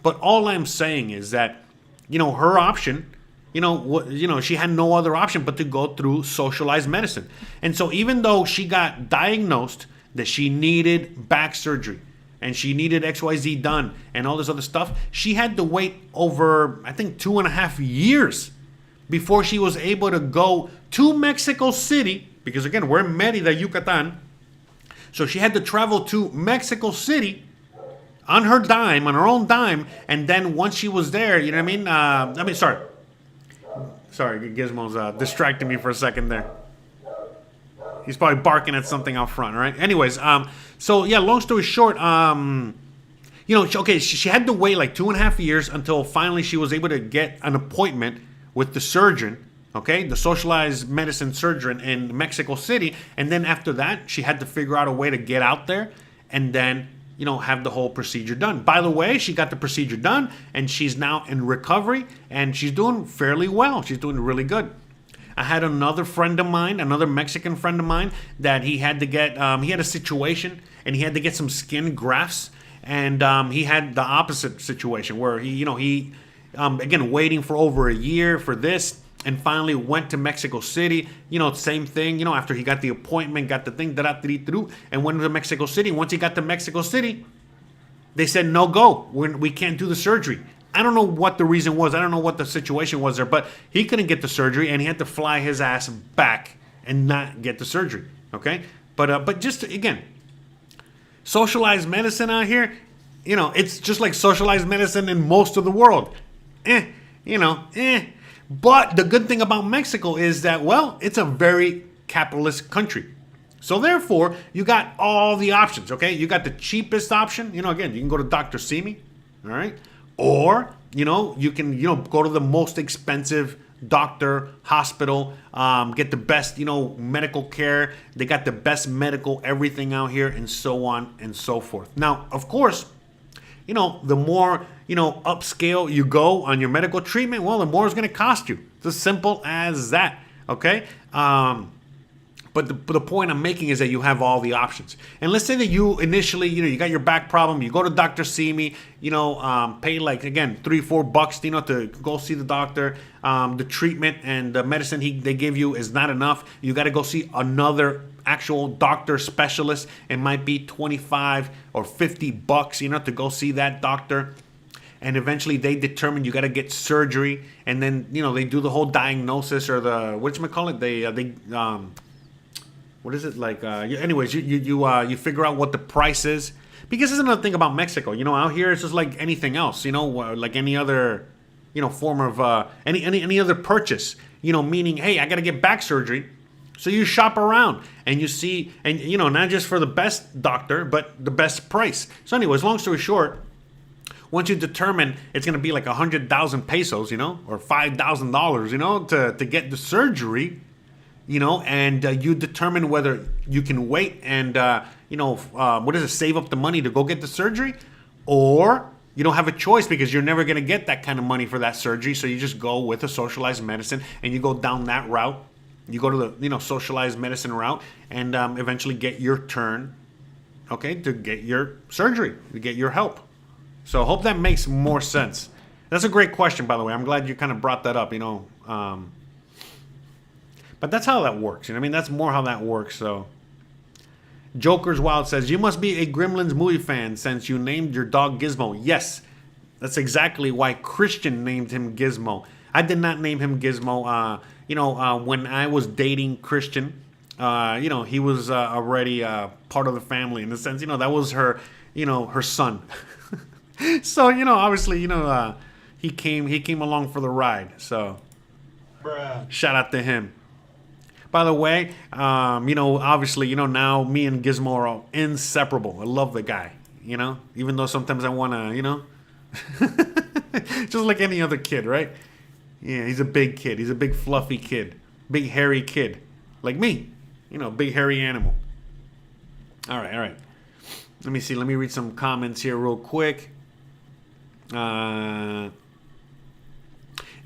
[SPEAKER 1] But all I'm saying is that, her option, she had no other option but to go through socialized medicine. And so even though she got diagnosed that she needed back surgery, and she needed XYZ done and all this other stuff, she had to wait over, I think, 2.5 years before she was able to go to Mexico City, because again, we're in Merida, Yucatan. So she had to travel to Mexico City on her own dime, and then once she was there, you know what I mean? Sorry, Gizmo's distracting me for a second there. He's probably barking at something out front, right? Anyways, so yeah, long story short, she had to wait like 2.5 years until finally she was able to get an appointment with the surgeon, okay, the socialized medicine surgeon in Mexico City. And then after that, she had to figure out a way to get out there and then, have the whole procedure done. By the way, she got the procedure done and she's now in recovery and she's doing fairly well. She's doing really good. I had another friend of mine, another Mexican friend of mine, that he had to get, he had a situation and he had to get some skin grafts. And he had the opposite situation where he again, waiting for over a year for this, and finally went to Mexico City, same thing, after he got the appointment, got the thing, and went to Mexico City. Once he got to Mexico City, they said, no go, we can't do the surgery. I don't know what the reason was. I don't know what the situation was there, but he couldn't get the surgery and he had to fly his ass back and not get the surgery. Okay. But just again, socialized medicine out here, it's just like socialized medicine in most of the world. But the good thing about Mexico is that, well, it's a very capitalist country. So therefore, you got all the options. Okay. You got the cheapest option. Again, you can go to Dr. Simi. All right. Or, you can, go to the most expensive doctor, hospital, get the best, medical care. They got the best medical everything out here, and so on and so forth. Now, of course, the more, upscale you go on your medical treatment, well, the more it's going to cost you. It's as simple as that. Okay. But the point I'm making is that you have all the options. And let's say that you initially, you got your back problem, you go to Dr. Simi, pay like, again, $3-4, to go see the doctor. The treatment and the medicine they give you is not enough. You got to go see another actual doctor specialist. It might be $25 or $50, to go see that doctor. And eventually they determine you got to get surgery. And then, they do the whole diagnosis or the, whatchamacallit? What is it like? Anyways, you figure out what the price is, because there's another thing about Mexico. Out here it's just like anything else. Like any other, form of any other purchase. Meaning, hey, I got to get back surgery, so you shop around and you see, and not just for the best doctor, but the best price. So, anyways, long story short, once you determine it's going to be like 100,000 pesos, you know, or $5,000, you know, to get the surgery, you know, and you determine whether you can wait and, you know, what is it, save up the money to go get the surgery, or you don't have a choice because you're never going to get that kind of money for that surgery. So you just go with a socialized medicine and you go down that route. You go to the, you know, socialized medicine route and eventually get your turn, okay, to get your surgery, to get your help. So I hope that makes more sense. That's a great question, by the way. I'm glad you kind of brought that up, you know. But that's how that works. You know what I mean? That's more how that works. So Joker's Wild says, you must be a Gremlins movie fan since you named your dog Gizmo. Yes, that's exactly why Christian named him Gizmo. I did not name him Gizmo. You know, when I was dating Christian, you know, he was already part of the family in the sense, you know, that was her, you know, her son. So, you know, obviously, you know, he came along for the ride. So
[SPEAKER 2] Bruh.
[SPEAKER 1] shout out to him. By the way, you know, obviously, you know, now me and Gizmo are inseparable. I love the guy, you know, even though sometimes I want to, you know, just like any other kid, right? Yeah, he's a big kid. He's a big fluffy kid, big hairy kid, like me, you know, big hairy animal. All right, all right. Let me see. Let me read some comments here real quick.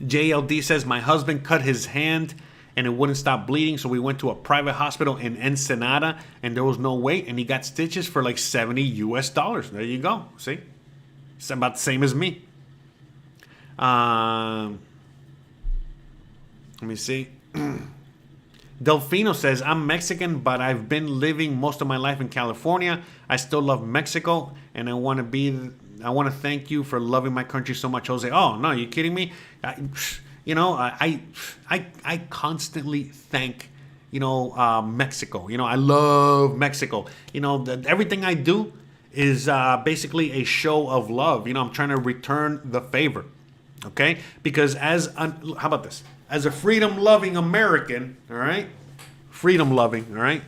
[SPEAKER 1] JLD says, my husband cut his hand and it wouldn't stop bleeding, so we went to a private hospital in Ensenada and there was no wait, and he got stitches for like $70. There you go. See? It's about the same as me. Let me see. Delfino says, I'm Mexican, but I've been living most of my life in California. I still love Mexico, and I want to thank you for loving my country so much, Jose. Oh, no, you kidding me? You know, I constantly thank, you know, Mexico. You know, I love Mexico. You know, everything I do is basically a show of love. You know, I'm trying to return the favor. Okay? Because how about this? As a freedom-loving American, all right? Freedom-loving, all right?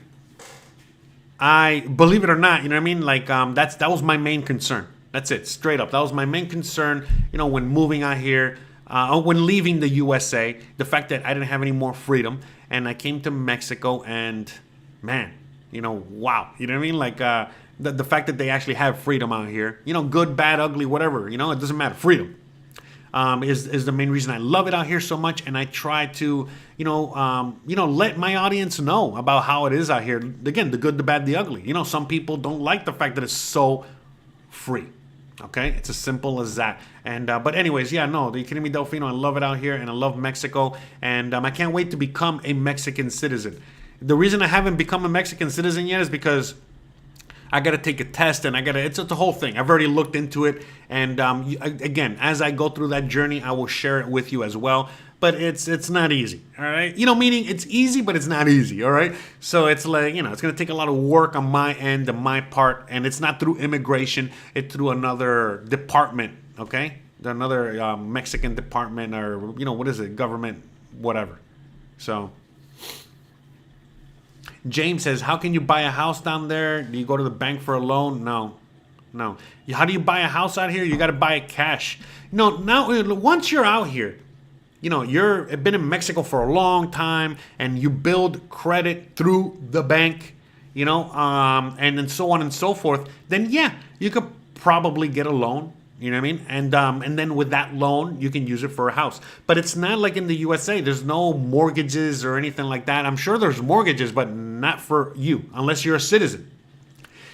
[SPEAKER 1] I, believe it or not, you know what I mean? Like, that was my main concern. That's it, straight up. That was my main concern, you know, when moving out here, when leaving the USA, the fact that I didn't have any more freedom. And I came to Mexico and, man, you know, wow. You know what I mean? Like, the fact that they actually have freedom out here, you know, good, bad, ugly, whatever, you know, it doesn't matter. Freedom. Is the main reason I love it out here so much, and I try to, you know, let my audience know about how it is out here. Again, the good, the bad, the ugly. You know, some people don't like the fact that it's so free. Okay, it's as simple as that. And but anyways, yeah, no, you kidding me, Delfino? I love it out here, and I love Mexico, and I can't wait to become a Mexican citizen. The reason I haven't become a Mexican citizen yet is because I got to take a test, and it's the whole thing. I've already looked into it. And again, as I go through that journey, I will share it with you as well. But it's not easy, all right? You know, meaning it's easy, but it's not easy, all right? So it's like, you know, it's going to take a lot of work on my end, on my part. And it's not through immigration. It's through another department, okay? Another Mexican department, or, you know, what is it? Government, whatever. So James says, how can you buy a house down there? Do you go to the bank for a loan? No. How do you buy a house out here? You got to buy it cash. No, now once you're out here, you know, you've been in Mexico for a long time, and you build credit through the bank, you know, and then so on and so forth, then yeah, you could probably get a loan. You know what I mean? And then with that loan, you can use it for a house. But it's not like in the USA. There's no mortgages or anything like that. I'm sure there's mortgages, but not for you, unless you're a citizen.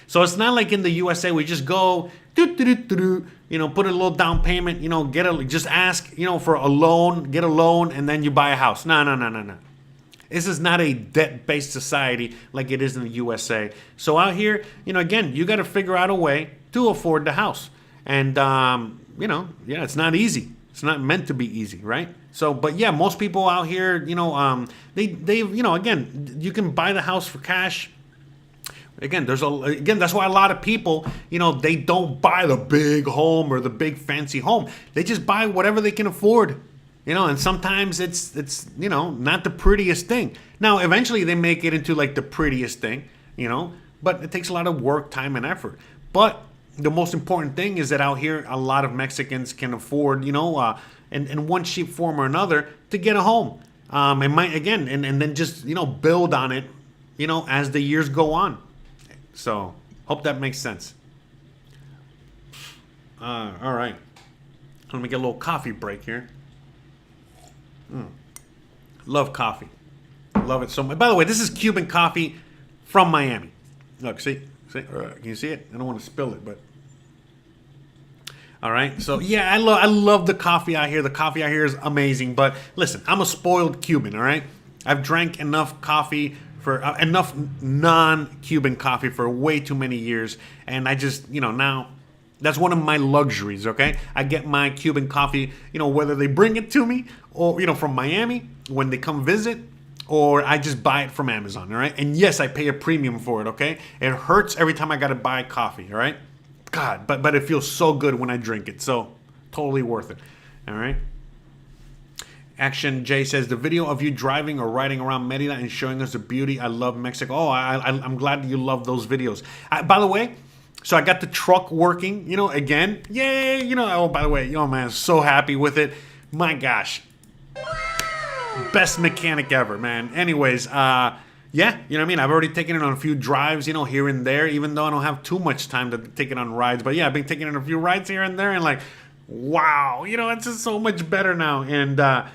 [SPEAKER 1] So it's not like in the USA, we just go, you know, put a little down payment, you know, just ask, you know, for a loan, get a loan, and then you buy a house. No. This is not a debt-based society like it is in the USA. So out here, you know, again, you got to figure out a way to afford the house. And, you know, yeah, it's not easy. It's not meant to be easy, right? So, but yeah, most people out here, you know, they, you know, again, you can buy the house for cash. Again, that's why a lot of people, you know, they don't buy the big home or the big fancy home. They just buy whatever they can afford, you know, and sometimes it's, you know, not the prettiest thing. Now, eventually they make it into like the prettiest thing, you know, but it takes a lot of work, time, and effort. But the most important thing is that out here, a lot of Mexicans can afford, in one shape, form or another, to get a home. And might again, and then just build on it, as the years go on. So hope that makes sense. All right, let me get a little coffee break here. Love coffee, love it so much. By the way, this is Cuban coffee from Miami. Look, see, can you see it? I don't want to spill it, but. All right, so yeah, I love the coffee out here. The coffee out here is amazing. But listen, I'm a spoiled Cuban. All right, I've drank enough coffee for enough non-Cuban coffee for way too many years, and I just now that's one of my luxuries. Okay, I get my Cuban coffee, whether they bring it to me or from Miami when they come visit, or I just buy it from Amazon. All right, and yes, I pay a premium for it. Okay, it hurts every time I got to buy coffee. All right. God, but it feels so good when I drink it. So totally worth it. All right. Action J says the video of you driving or riding around Merida and showing us the beauty. I love Mexico. Oh, I'm glad you love those videos. By the way, so I got the truck working, again. Yay, oh, by the way, man, so happy with it. My gosh. Best mechanic ever, man. Anyways, yeah, you know what I mean? I've already taken it on a few drives, here and there, even though I don't have too much time to take it on rides. But yeah, I've been taking it on a few rides here and there, and like, wow, it's just so much better now. And, how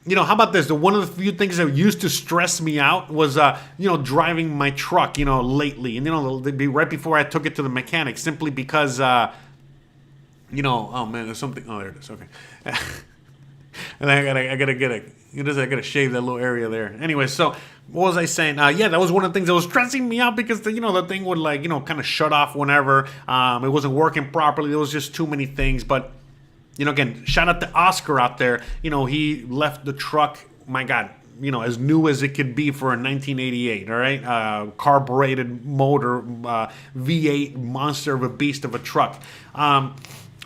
[SPEAKER 1] about this? One of the few things that used to stress me out was, driving my truck, lately. And, they'd be right before I took it to the mechanic, simply because, oh man, there's something. Oh, there it is. Okay. And I gotta shave that little area there. Anyway, so what was I saying? Yeah, that was one of the things that was stressing me out because the thing would kind of shut off whenever. It wasn't working properly. There was just too many things. But again, shout out to Oscar out there. He left the truck. My God, as new as it could be for a 1988. All right, carbureted motor, V8 monster of a beast of a truck.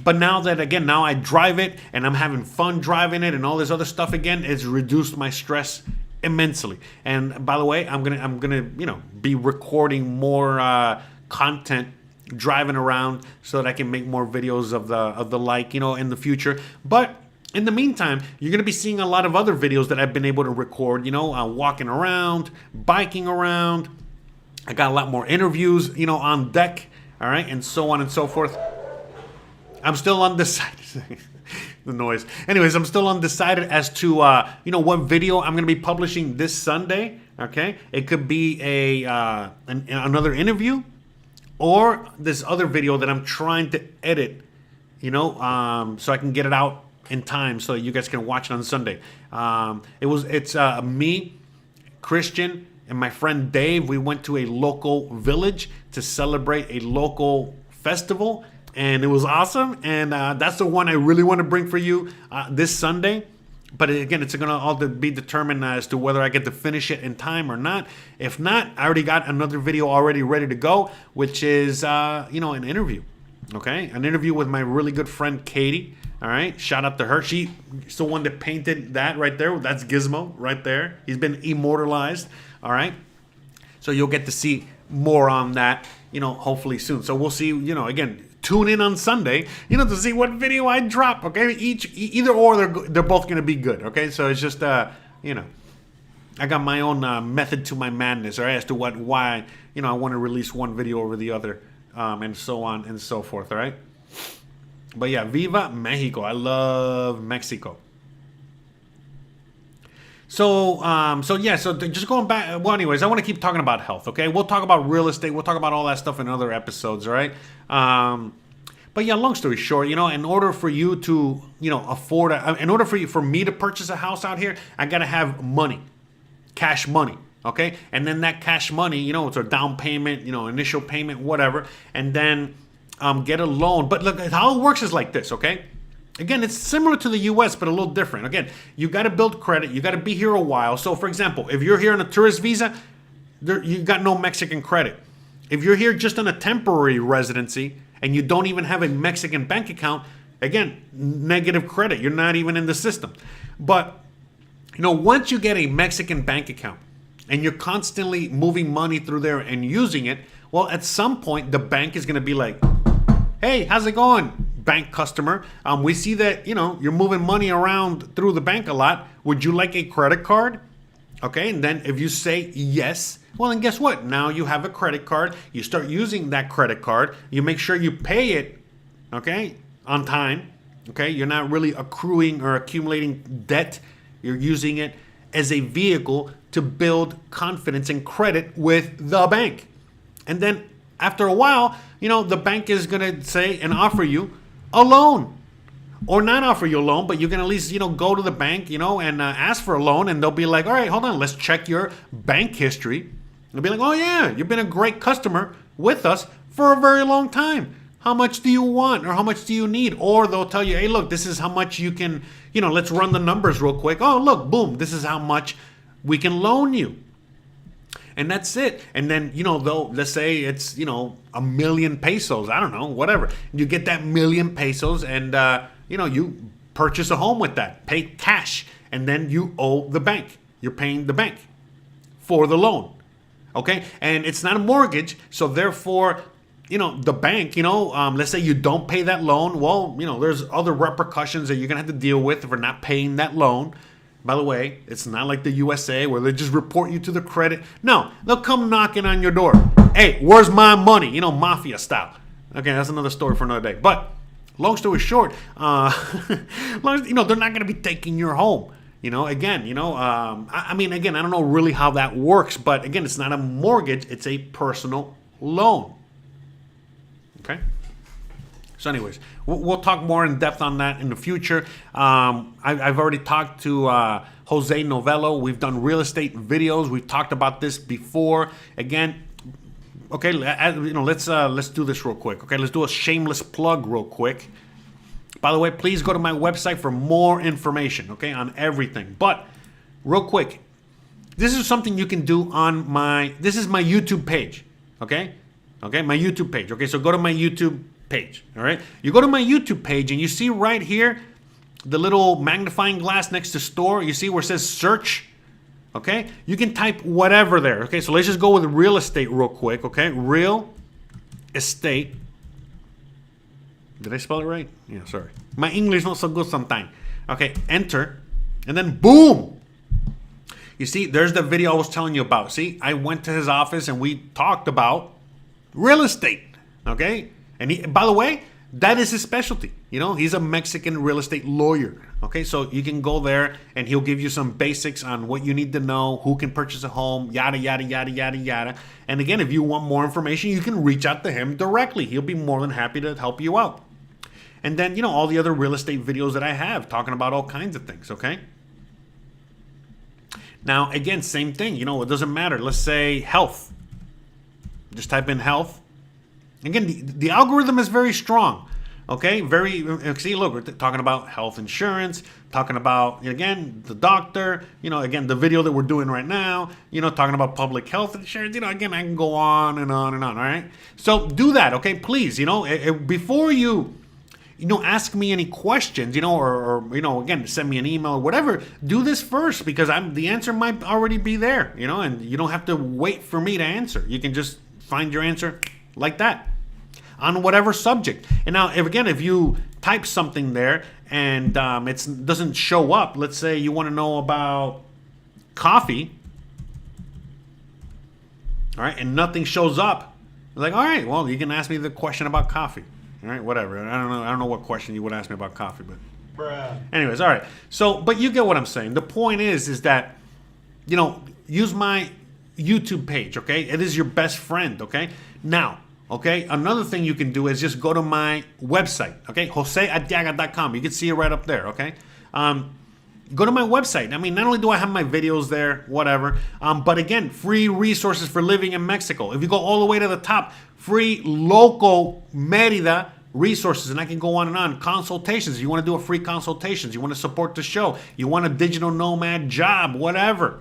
[SPEAKER 1] But now I drive it and I'm having fun driving it and all this other stuff again, it's reduced my stress immensely. And by the way, I'm gonna be recording more content driving around so that I can make more videos of the in the future. But in the meantime, you're gonna be seeing a lot of other videos that I've been able to record. Walking around, biking around. I got a lot more interviews, on deck. All right, and so on and so forth. I'm still undecided. The noise. Anyways, I'm still undecided as to what video I'm going to be publishing this Sunday. Okay, it could be another interview, or this other video that I'm trying to edit. So I can get it out in time so you guys can watch it on Sunday. It's me, Christian, and my friend Dave. We went to a local village to celebrate a local festival. And it was awesome, and that's the one I really want to bring for you this Sunday. But again, it's going to all be determined as to whether I get to finish it in time or not. If not, I already got another video already ready to go, which is, an interview. Okay? An interview with my really good friend, Katie. All right? Shout out to her. She's the one that painted that right there. That's Gizmo right there. He's been immortalized. All right? So you'll get to see more on that, hopefully soon. So we'll see, again, tune in on Sunday, to see what video I drop. Okay, either or they're both gonna be good. Okay, so it's just I got my own method to my madness, all right, as to why I want to release one video over the other, and so on and so forth. All right, but yeah, Viva Mexico! I love Mexico. So just going back. Well, anyways, I want to keep talking about health. Okay, we'll talk about real estate. We'll talk about all that stuff in other episodes. All right. But yeah, long story short, in order for you to, afford, in order for me to purchase a house out here, I gotta have money, cash money. Okay, and then that cash money, it's a down payment, initial payment, whatever, and then get a loan. But look, how it works is like this. Okay. Again, it's similar to the U.S., but a little different. Again, you got to build credit. You got to be here a while. So, for example, if you're here on a tourist visa, you got no Mexican credit. If you're here just on a temporary residency and you don't even have a Mexican bank account, again, negative credit. You're not even in the system. But, once you get a Mexican bank account and you're constantly moving money through there and using it, well, at some point, the bank is going to be like, hey, how's it going, bank customer? We see that, you're moving money around through the bank a lot. Would you like a credit card? Okay, and then if you say yes, well, then guess what? Now you have a credit card. You start using that credit card. You make sure you pay it, okay, on time. Okay, you're not really accruing or accumulating debt. You're using it as a vehicle to build confidence and credit with the bank. And then after a while, the bank is going to say and offer you a loan. Or not offer you a loan, but you can at least, go to the bank, and ask for a loan. And they'll be like, all right, hold on, let's check your bank history. They'll be like, oh yeah, you've been a great customer with us for a very long time. How much do you want, or how much do you need? Or they'll tell you, hey, look, this is how much you can, let's run the numbers real quick. Oh, look, boom, this is how much we can loan you. And that's it. And then, let's say it's, 1,000,000 pesos. I don't know, whatever. You get that 1,000,000 pesos and, you purchase a home with that, pay cash, and then you owe the bank. You're paying the bank for the loan. Okay. And it's not a mortgage. So therefore, the bank, let's say you don't pay that loan. Well, there's other repercussions that you're going to have to deal with for not paying that loan. By the way, it's not like the USA where they just report you to the credit. No, they'll come knocking on your door. Hey, where's my money? Mafia style. Okay, that's another story for another day. But long story short, they're not going to be taking your home. Again, again, I don't know really how that works. But again, it's not a mortgage. It's a personal loan. Okay. So anyways, we'll talk more in depth on that in the future. I've already talked to Jose Novello. We've done real estate videos. We've talked about this before. Again, okay, let's do this real quick. Okay, let's do a shameless plug real quick. By the way, please go to my website for more information, okay, on everything. But real quick, this is something you can do on this is my YouTube page, okay? Okay, my YouTube page. Okay, so go to my YouTube page, all right? You go to my YouTube page and you see right here the little magnifying glass next to store. You see where it says search, okay? You can type whatever there, okay? So let's just go with real estate real quick, okay? Real estate. Did I spell it right? Yeah, sorry. My English not so good sometimes. Okay, enter, and then boom. You see, there's the video I was telling you about. See, I went to his office and we talked about real estate, okay? And by the way, that is his specialty. He's a Mexican real estate lawyer, okay? So you can go there and he'll give you some basics on what you need to know, who can purchase a home, yada, yada, yada, yada, yada. And again, if you want more information, you can reach out to him directly. He'll be more than happy to help you out. And then, all the other real estate videos that I have talking about all kinds of things, okay? Now, again, same thing. It doesn't matter. Let's say health. Just type in health. Again, the algorithm is very strong. Okay, see, look, we're talking about health insurance, talking about, again, the doctor, again, the video that we're doing right now, talking about public health insurance, again, I can go on and on and on, all right? So do that, okay, please, before you, ask me any questions, or again, send me an email or whatever, do this first because the answer might already be there, and you don't have to wait for me to answer. You can just find your answer like that on whatever subject. And now, if you type something there and it doesn't show up, let's say you want to know about coffee, all right, and nothing shows up, like, all right, well, you can ask me the question about coffee. All right, whatever. I don't know what question you would ask me about coffee, but
[SPEAKER 2] Bruh.
[SPEAKER 1] anyways, all right. So, but you get what I'm saying. The point is that, use my YouTube page, okay? It is your best friend, okay? Now, okay, another thing you can do is just go to my website, okay? joseadiaga.com. You can see it right up there, okay? Go to my website. I mean, not only do I have my videos there, whatever, but again, free resources for living in Mexico. If you go all the way to the top, free local Merida resources, and I can go on and on. Consultations. You want to do a free consultations. You want to support the show. You want a digital nomad job, whatever.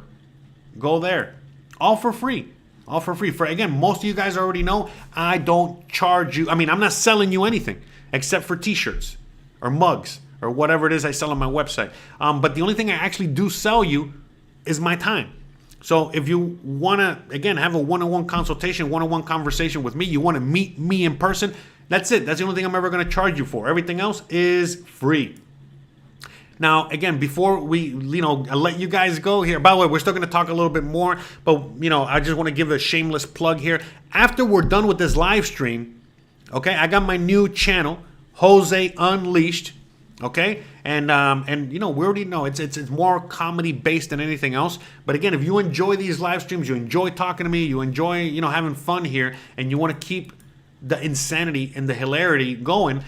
[SPEAKER 1] Go there. All for free. All for free. Again, most of you guys already know I don't charge you. I mean, I'm not selling you anything except for t-shirts or mugs or whatever it is I sell on my website. But the only thing I actually do sell you is my time. So if you want to, again, have a one-on-one consultation, one-on-one conversation with me, you want to meet me in person, That's it. That's the only thing I'm ever going to charge you for. Everything else is free. Now, again, before we, let you guys go here, by the way, we're still going to talk a little bit more, but, I just want to give a shameless plug here. After we're done with this live stream, okay, I got my new channel, Jose Unleashed, okay? And we already know it's more comedy based than anything else. But again, if you enjoy these live streams, you enjoy talking to me, you enjoy, having fun here, and you want to keep the insanity and the hilarity going,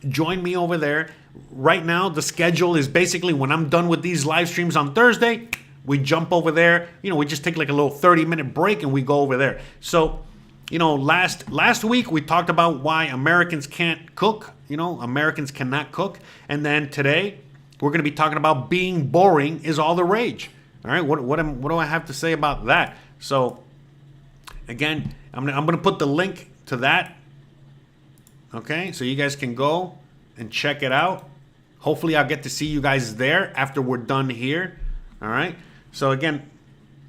[SPEAKER 1] join me over there. Right now, the schedule is basically when I'm done with these live streams on Thursday, we jump over there. We just take like a little 30-minute break and we go over there. So, last week we talked about why Americans can't cook. Americans cannot cook. And then today we're going to be talking about being boring is all the rage. All right, what do I have to say about that? So, again, I'm going to put the link to that. Okay, so you guys can go and check it out. Hopefully I'll get to see you guys there after we're done here. All right. So again,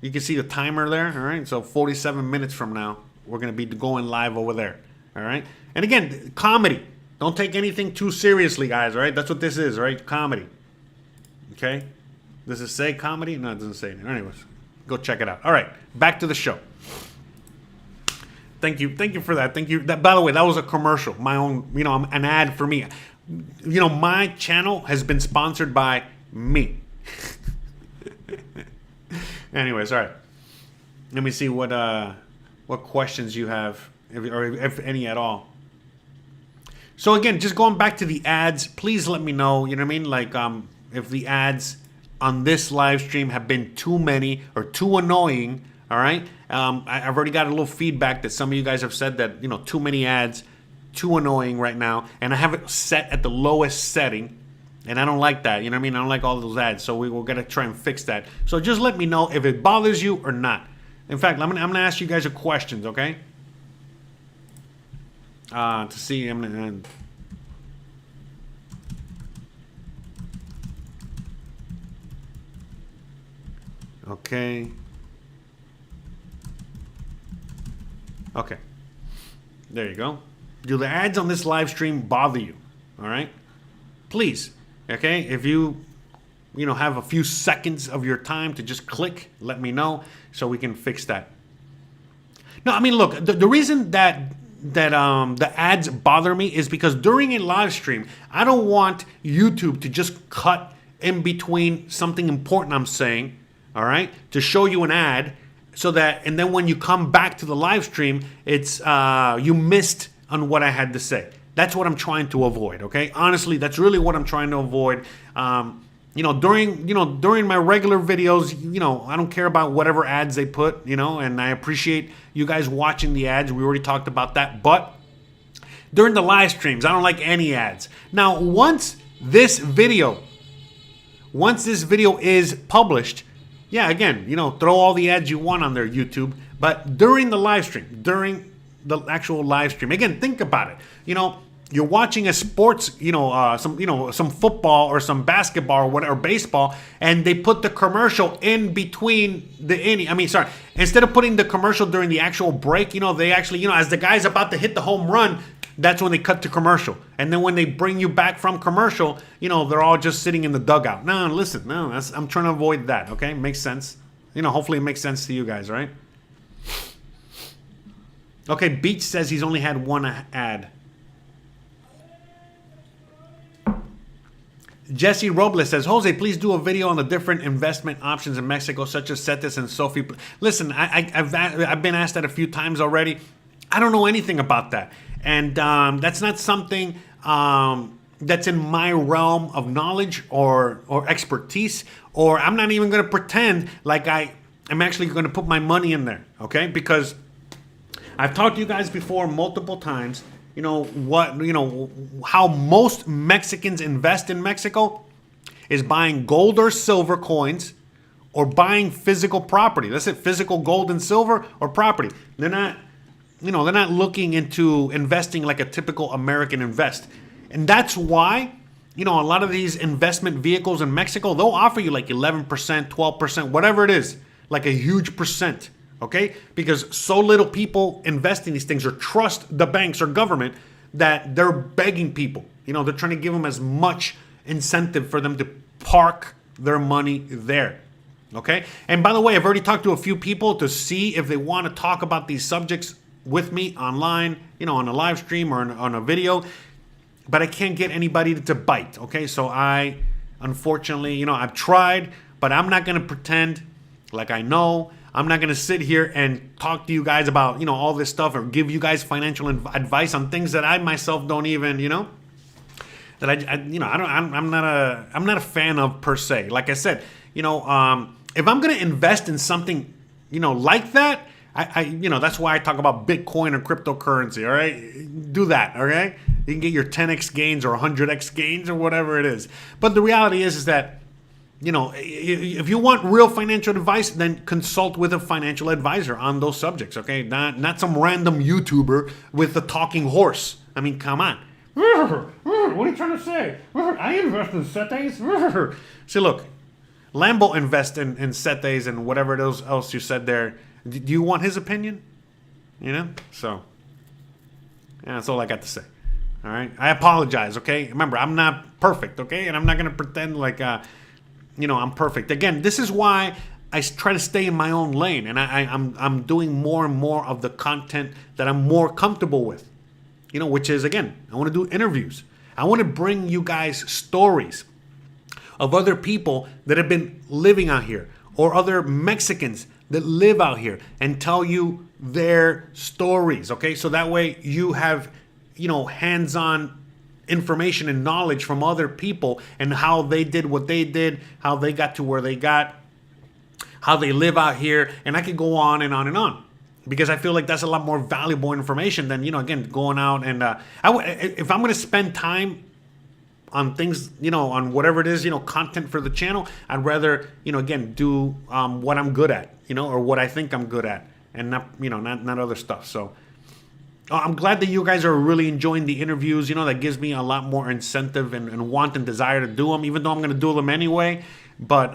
[SPEAKER 1] you can see the timer there. All right. So 47 minutes from now, we're going to be going live over there. All right. And again, comedy. Don't take anything too seriously, guys. All right. That's what this is, right? Comedy. Okay. Does it say comedy? No, it doesn't say anything. Anyways, go check it out. All right. Back to the show. Thank you. Thank you for that. Thank you. By the way, that was a commercial. My own, an ad for me. My channel has been sponsored by me. Anyways, all right. Let me see what questions you have, if any at all. So again, just going back to the ads, please let me know. You know what I mean? Like, if the ads on this live stream have been too many or too annoying. All right. I've already got a little feedback that some of you guys have said that too many ads. Too annoying right now, and I have it set at the lowest setting, and I don't like that. You know what I mean? I don't like all those ads, so we're gonna try and fix that. So just let me know if it bothers you or not. In fact, I'm gonna ask you guys a questions, okay? To see, okay. Okay. There you go. Do the ads on this live stream bother you? All right. Please. Okay. If you have a few seconds of your time to just click, let me know so we can fix that. No, I mean, look, the reason that the ads bother me is because during a live stream, I don't want YouTube to just cut in between something important I'm saying, all right, to show you an ad so that, and then when you come back to the live stream, it's, you missed on what I had to say. That's what I'm trying to avoid, okay? Honestly, that's really what I'm trying to avoid. During my regular videos, I don't care about whatever ads they put, and I appreciate you guys watching the ads. We already talked about that. But during the live streams, I don't like any ads. Now, once this video is published, yeah, again, throw all the ads you want on there, YouTube. But during the live stream, during the actual live stream, again, think about it. You're watching a sports, some football or some basketball or whatever, baseball, and they put the commercial in between the inning. Instead of putting the commercial during the actual break, they actually, as the guy's about to hit the home run, that's when they cut to commercial. And then when they bring you back from commercial, they're all just sitting in the dugout. No, listen, I'm trying to avoid that, okay? Makes sense. Hopefully it makes sense to you guys, right? Okay, Beach says he's only had one ad. Jesse Robles says, Jose, please do a video on the different investment options in Mexico, such as CETES and SOFI. Listen, I've been asked that a few times already. I don't know anything about that. And that's not something that's in my realm of knowledge or expertise, or I'm not even going to pretend like I'm actually going to put my money in there, okay? Because I've talked to you guys before multiple times, how most Mexicans invest in Mexico is buying gold or silver coins or buying physical property. That's it, physical gold and silver or property. They're not looking into investing like a typical American invest. And that's why, a lot of these investment vehicles in Mexico, they'll offer you like 11%, 12%, whatever it is, like a huge percent. Okay? Because so little people invest in these things or trust the banks or government that they're begging people. You know, they're trying to give them as much incentive for them to park their money there. Okay? And by the way, I've already talked to a few people to see if they want to talk about these subjects with me online, you know, on a live stream or on a video, but I can't get anybody to bite. Okay? So I, unfortunately, you know, I've tried, but I'm not going to pretend like I know. I'm not going to sit here and talk to you guys about, you know, all this stuff or give you guys financial advice on things that I myself don't even, you know, that I'm not a fan of per se. Like I said, you know, if I'm going to invest in something, you know, like that, you know, that's why I talk about Bitcoin or cryptocurrency. All right, do that. Okay, you can get your 10x gains or 100x gains or whatever it is. But the reality is that, you know, if you want real financial advice, then consult with a financial advisor on those subjects. Okay, not some random YouTuber with a talking horse. I mean, come on. What are you trying to say? I invest in CETES. See, look, Lambo invest in CETES and whatever else you said there. Do you want his opinion? You know? So, yeah, that's all I got to say. All right? I apologize, okay? Remember, I'm not perfect, okay? And I'm not going to pretend like, you know, I'm perfect. Again, this is why I try to stay in my own lane. And I'm doing more and more of the content that I'm more comfortable with. You know, which is, again, I want to do interviews. I want to bring you guys stories of other people that have been living out here or other Mexicans that live out here and tell you their stories, okay? So that way you have, you know, hands-on information and knowledge from other people and how they did what they did, how they got to where they got, how they live out here, and I could go on and on and on. Because I feel like that's a lot more valuable information than, you know, again, going out and if I'm going to spend time on things, you know, on whatever it is, you know, content for the channel, I'd rather, you know, again, do what I'm good at, you know, or what I think I'm good at, and not, you know, not other stuff. So I'm glad that you guys are really enjoying the interviews. You know, that gives me a lot more incentive and want and desire to do them, even though I'm going to do them anyway. But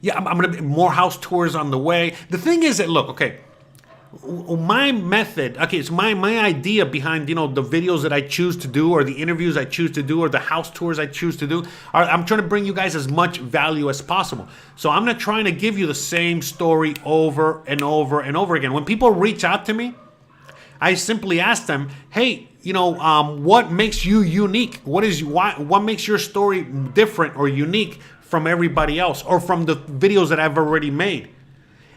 [SPEAKER 1] yeah, I'm going to be more house tours on the way. The thing is that, look, okay, my method, okay, it's my idea behind, you know, the videos that I choose to do or the interviews I choose to do or the house tours I choose to do. I'm trying to bring you guys as much value as possible. So I'm not trying to give you the same story over and over and over again. When people reach out to me, I simply ask them, hey, you know, what makes you unique? What makes your story different or unique from everybody else or from the videos that I've already made?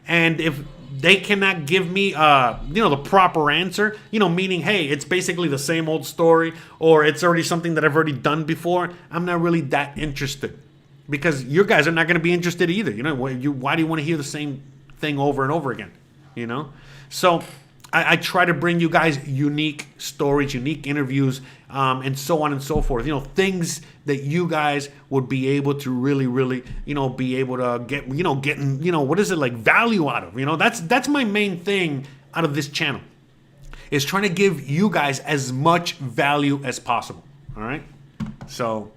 [SPEAKER 1] And if they cannot give me, you know, the proper answer, you know, meaning, hey, it's basically the same old story or it's already something that I've already done before, I'm not really that interested, because you guys are not going to be interested either. You know, why do you want to hear the same thing over and over again? You know, so I try to bring you guys unique stories, unique interviews, and so on and so forth. You know, things that you guys would be able to really, really, you know, be able to getting, you know, what is it, like, value out of. You know, that's my main thing out of this channel, is trying to give you guys as much value as possible. All right. So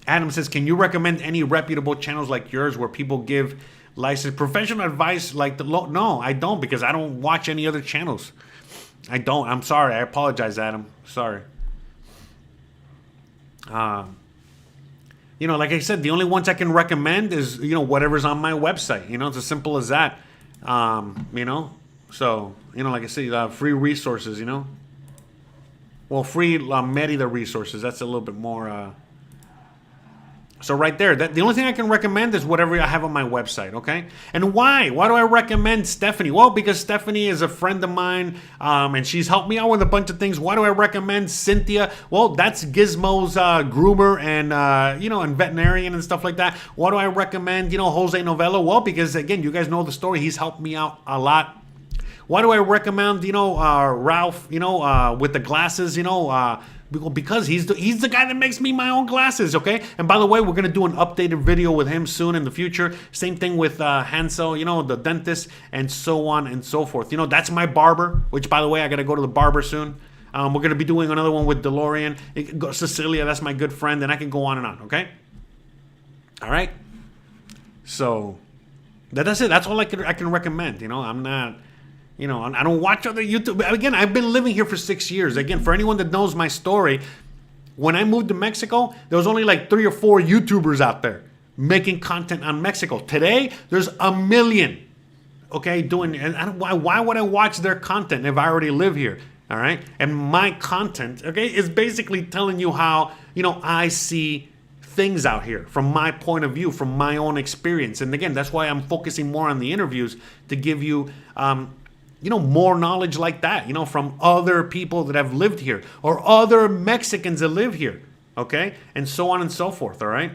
[SPEAKER 1] Adam says, can you recommend any reputable channels like yours where people give licensed professional advice like no, I don't, because I don't watch any other channels. I don't. I'm sorry. I apologize, Adam. Sorry. You know, like I said, the only ones I can recommend is, you know, whatever's on my website. You know, it's as simple as that. You know, so, you know, like I said, free resources, you know. Well, free Merida resources. That's a little bit more. So right there, the only thing I can recommend is whatever I have on my website, okay? And why? Why do I recommend Stephanie? Well, because Stephanie is a friend of mine, and she's helped me out with a bunch of things. Why do I recommend Cynthia? Well, that's Gizmo's groomer and, you know, and veterinarian and stuff like that. Why do I recommend, you know, Jose Novello? Well, because, again, you guys know the story. He's helped me out a lot. Why do I recommend, you know, Ralph, you know, with the glasses, you know, because he's the guy that makes me my own glasses, okay? And by the way, we're going to do an updated video with him soon in the future. Same thing with Hansel, you know, the dentist, and so on and so forth. You know, that's my barber, which, by the way, I got to go to the barber soon. We're going to be doing another one with DeLorean. Cecilia, that's my good friend, and I can go on and on, okay? All right? So, that's it. That's all I can recommend, you know? I'm not... You know, and I don't watch other YouTube. Again, I've been living here for 6 years. Again, for anyone that knows my story, when I moved to Mexico, there was only like 3 or 4 YouTubers out there making content on Mexico. Today, there's a million, okay, doing, and why would I watch their content if I already live here, all right? And my content, okay, is basically telling you how, you know, I see things out here from my point of view, from my own experience. And again, that's why I'm focusing more on the interviews to give you, you know, more knowledge like that, you know, from other people that have lived here or other Mexicans that live here, okay? And so on and so forth, all right?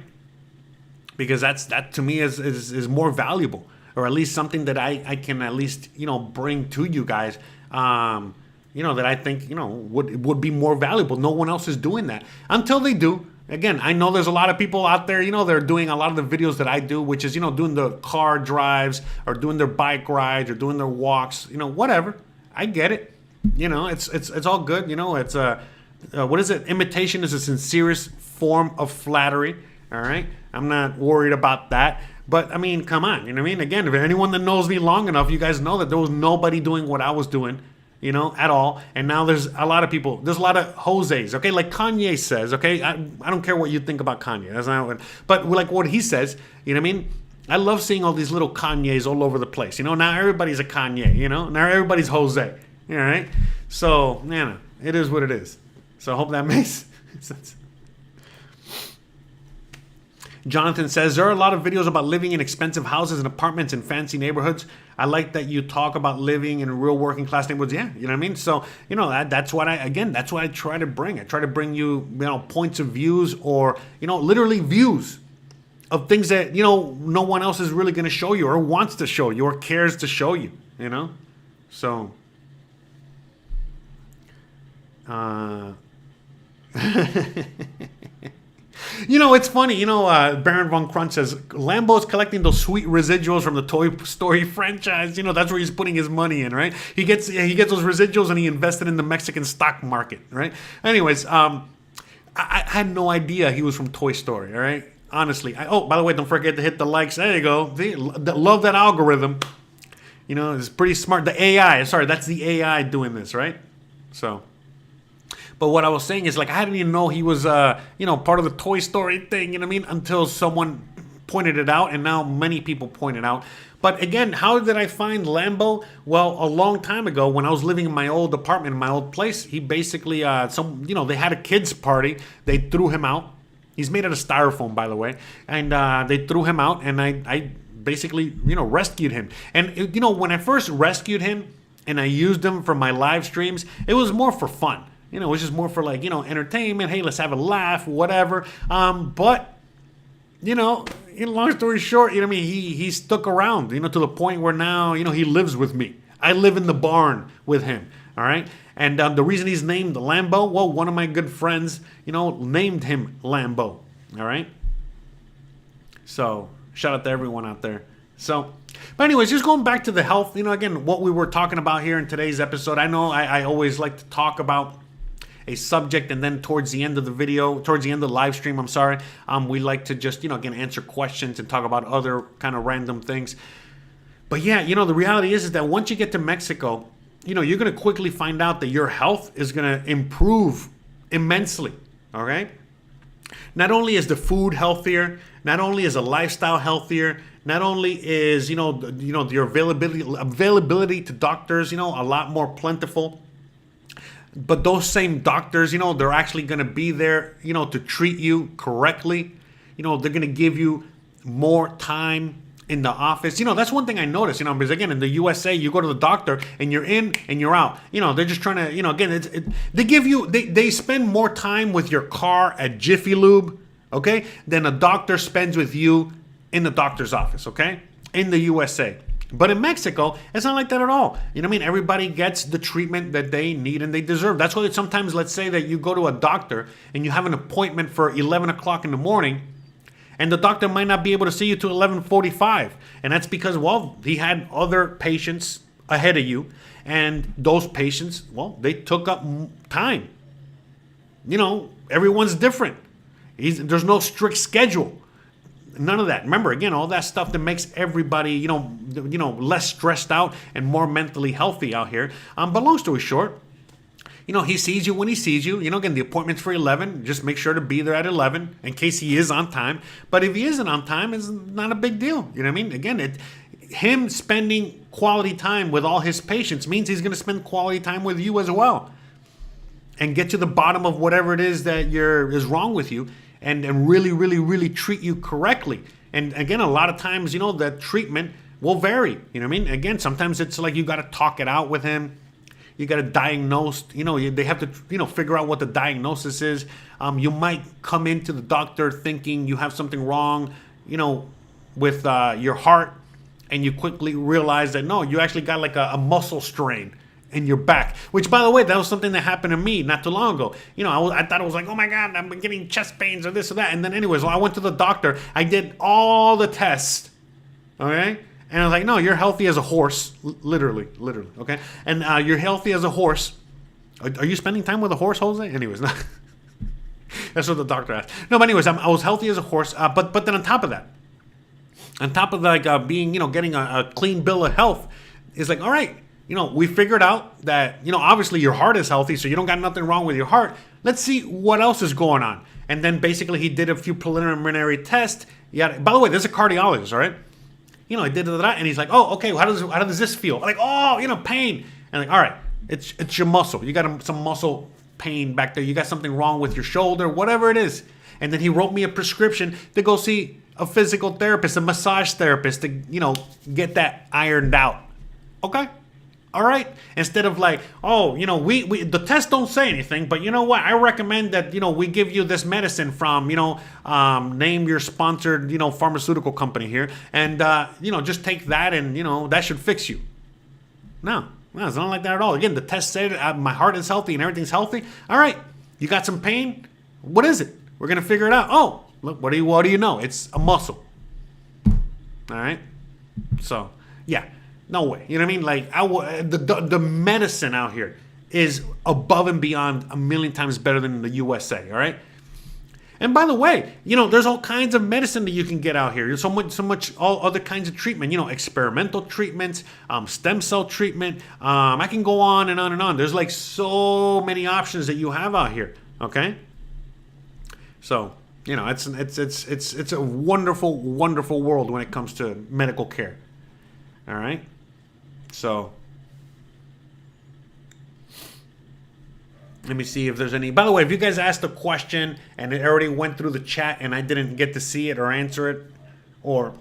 [SPEAKER 1] Because that to me is more valuable, or at least something that I can at least, you know, bring to you guys, you know, that I think, you know, would be more valuable. No one else is doing that until they do. Again, I know there's a lot of people out there, you know, they're doing a lot of the videos that I do, which is, you know, doing the car drives or doing their bike rides or doing their walks, you know, whatever. I get it. You know, it's all good. You know, it's what is it? Imitation is the sincerest form of flattery. All right. I'm not worried about that. But I mean, come on. You know what I mean? Again, if anyone that knows me long enough, you guys know that there was nobody doing what I was doing, you know, at all. And now there's a lot of people. There's a lot of Jose's, okay? Like Kanye says, okay? I don't care what you think about Kanye. That's not what, but like what he says, you know what I mean? I love seeing all these little Kanyes all over the place. You know, now everybody's a Kanye, you know? Now everybody's Jose, all right? So, you know, it is what it is. So I hope that makes sense. Jonathan says, there are a lot of videos about living in expensive houses and apartments in fancy neighborhoods. I like that you talk about living in real working class neighborhoods. Yeah, you know what I mean? So, you know, that's what I try to bring. I try to bring you, you know, points of views or, you know, literally views of things that, you know, no one else is really going to show you or wants to show you or cares to show you, you know? So, you know, it's funny. You know, Baron Von Crunch says Lambo's collecting those sweet residuals from the Toy Story franchise. You know, that's where he's putting his money in, right? He gets those residuals and he invested in the Mexican stock market, right? Anyways, I had no idea he was from Toy Story. All right, honestly. Oh, by the way, don't forget to hit the likes. There you go. See, love that algorithm. You know, it's pretty smart. The AI. Sorry, that's the AI doing this, right? So. But what I was saying is, like, I didn't even know he was, you know, part of the Toy Story thing, you know what I mean? Until someone pointed it out, and now many people point it out. But again, how did I find Lambo? Well, a long time ago, when I was living in my old apartment, in my old place, he basically, you know, they had a kids party. They threw him out. He's made out of styrofoam, by the way. And they threw him out, and I basically, you know, rescued him. And, you know, when I first rescued him and I used him for my live streams, it was more for fun. You know, it was just more for, like, you know, entertainment. Hey, let's have a laugh, whatever. But, you know, long story short, you know what I mean? He stuck around, you know, to the point where now, you know, he lives with me. I live in the barn with him, all right? And the reason he's named Lambo, well, one of my good friends, you know, named him Lambo, all right? So, shout out to everyone out there. So, but anyways, just going back to the health, you know, again, what we were talking about here in today's episode. I know I always like to talk about a subject, and then towards the end of the video, towards the end of the live stream, we like to just, you know, again, answer questions and talk about other kind of random things. But yeah, you know, the reality is that once you get to Mexico, you know, you're going to quickly find out that your health is going to improve immensely, all right? Not only is the food healthier, not only is the lifestyle healthier, not only is, you know, your availability to doctors, you know, a lot more plentiful, but those same doctors, you know, they're actually going to be there, you know, to treat you correctly. You know, they're going to give you more time in the office. You know, that's one thing I noticed, you know, because again, in the USA, you go to the doctor and you're in and you're out. You know, they're just trying to, you know, again, they spend more time with your car at Jiffy Lube, okay, than a doctor spends with you in the doctor's office, okay, in the USA. But in Mexico, it's not like that at all. You know what I mean? Everybody gets the treatment that they need and they deserve. That's why sometimes, let's say that you go to a doctor and you have an appointment for 11 o'clock in the morning, and the doctor might not be able to see you till 11:45. And that's because, well, he had other patients ahead of you, and those patients, well, they took up time. You know, everyone's different. There's no strict schedule. none of that. Remember, again, all that stuff that makes everybody, less stressed out and more mentally healthy out here. But long story short, he sees you when he sees you. Again, the appointment's for 11. Just make sure to be there at 11 in case he is on time. But if he isn't on time, it's not a big deal. You know what I mean? Again, him spending quality time with all his patients means he's going to spend quality time with you as well, and get to the bottom of whatever it is that is wrong with you, and really, really, really treat you correctly. And again, a lot of times, that treatment will vary. You know what I mean? Again, sometimes it's like you got to talk it out with him. You got to diagnose, they have to, figure out what the diagnosis is. You might come into the doctor thinking you have something wrong, with your heart, and you quickly realize that, no, you actually got like a muscle strain in your back, which, by the way, that was something that happened to me not too long ago. I thought it was like, oh my God, I'm getting chest pains or this or that. And then anyways, I went to the doctor. I did all the tests, okay? And I was like, no, you're healthy as a horse, literally, okay? And you're healthy as a horse. Are you spending time with a horse, Jose? Anyways, that's what the doctor asked. No, but anyways, I was healthy as a horse. But then on top of that, on top of like being, getting a clean bill of health, is like, all right, we figured out that, obviously your heart is healthy, so you don't got nothing wrong with your heart. Let's see what else is going on. And then basically he did a few preliminary tests. Yeah. By the way, there's a cardiologist, all right? I did that, and he's like, oh, okay, how does this feel? Like, oh, pain. And like, all right, it's your muscle. You got some muscle pain back there. You got something wrong with your shoulder, whatever it is. And then he wrote me a prescription to go see a physical therapist, a massage therapist, to, get that ironed out. Okay? All right? Instead of like, oh, we the tests don't say anything, but you know what? I recommend that, we give you this medicine from, name your sponsored, pharmaceutical company here. And, just take that and, that should fix you. No, it's not like that at all. Again, the test said my heart is healthy and everything's healthy. All right. You got some pain? What is it? We're going to figure it out. Oh, look, what do you know? It's a muscle. All right. So, yeah. No way. You know what I mean? Like, the medicine out here is above and beyond a million times better than the USA, all right? And by the way, there's all kinds of medicine that you can get out here. There's so much all other kinds of treatment, experimental treatments, stem cell treatment. I can go on and on and on. There's like so many options that you have out here, okay? So, it's a wonderful, wonderful world when it comes to medical care. All right? So, let me see if there's any. By the way, if you guys asked a question and it already went through the chat and I didn't get to see it or answer it, or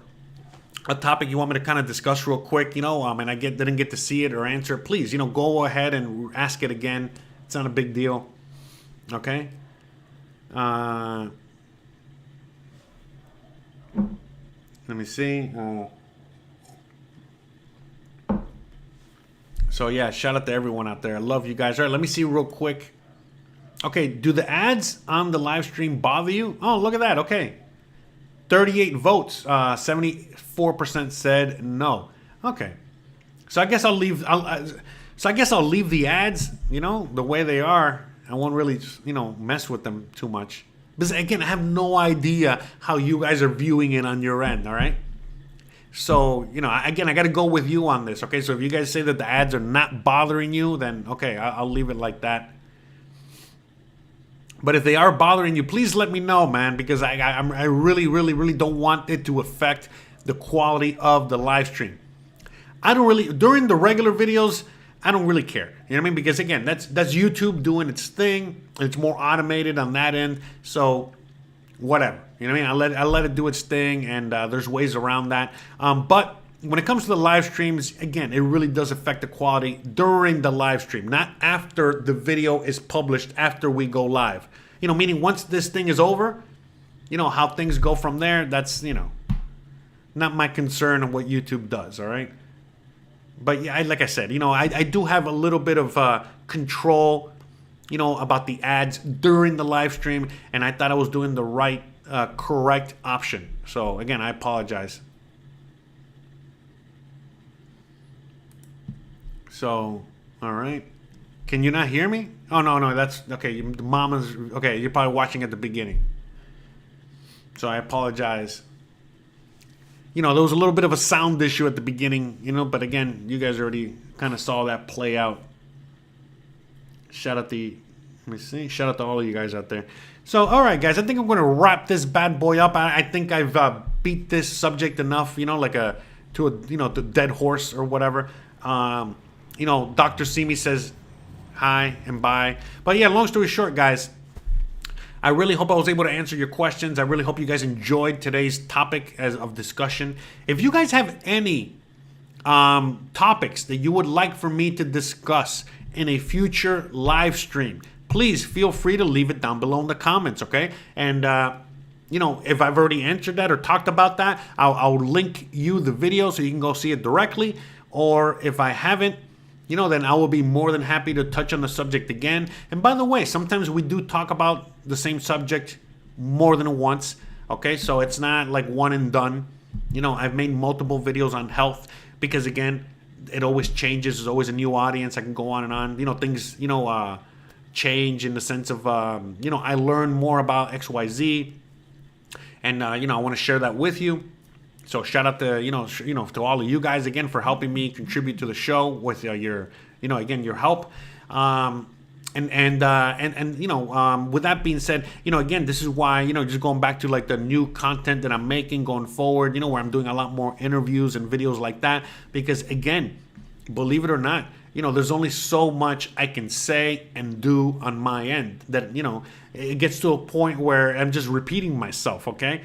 [SPEAKER 1] a topic you want me to kind of discuss real quick, and I didn't get to see it or answer it, please, go ahead and ask it again. It's not a big deal. Okay? Let me see. So yeah, shout out to everyone out there. I love you guys. All right, let me see real quick. Okay, do the ads on the live stream bother you? Oh, look at that. Okay. 38 votes. 74% said no. Okay. So I guess I'll leave the ads, the way they are. I won't really, mess with them too much. Because again, I have no idea how you guys are viewing it on your end, all right? So, again, I got to go with you on this, okay? So if you guys say that the ads are not bothering you, then, okay, I'll leave it like that. But if they are bothering you, please let me know, man, because I really, really, really don't want it to affect the quality of the live stream. During the regular videos, I don't really care. You know what I mean? Because, again, that's YouTube doing its thing. It's more automated on that end. So, whatever. You know what I mean? I let it do its thing, and there's ways around that. But when it comes to the live streams, again, it really does affect the quality during the live stream, not after the video is published, after we go live. Meaning once this thing is over, how things go from there, that's, not my concern on what YouTube does, all right? But yeah, like I said, I do have a little bit of control, about the ads during the live stream, and I thought I was doing the right, correct option. So again, I apologize. So, all right. Can you not hear me? Oh, no, that's okay. Mama's okay. You're probably watching at the beginning. So I apologize. there was a little bit of a sound issue at the beginning, but again, you guys already kind of saw that play out. Let me see. Shout out to all of you guys out there. So, all right, guys, I think I'm going to wrap this bad boy up. I think I've beat this subject enough, to the dead horse or whatever. Dr. Simi says hi and bye. But yeah, long story short, guys, I really hope I was able to answer your questions. I really hope you guys enjoyed today's topic of discussion. If you guys have any topics that you would like for me to discuss in a future live stream, please feel free to leave it down below in the comments, okay? And, if I've already answered that or talked about that, I'll link you the video so you can go see it directly. Or if I haven't, then I will be more than happy to touch on the subject again. And by the way, sometimes we do talk about the same subject more than once, okay? So it's not like one and done. I've made multiple videos on health because, again, it always changes. There's always a new audience. I can go on and on. Things, change in the sense of, I learn more about XYZ. And, I want to share that with you. So shout out to, to all of you guys again for helping me contribute to the show with your help. With that being said, again, this is why, just going back to like the new content that I'm making going forward, where I'm doing a lot more interviews and videos like that, because again, believe it or not, there's only so much I can say and do on my end that, it gets to a point where I'm just repeating myself. Okay.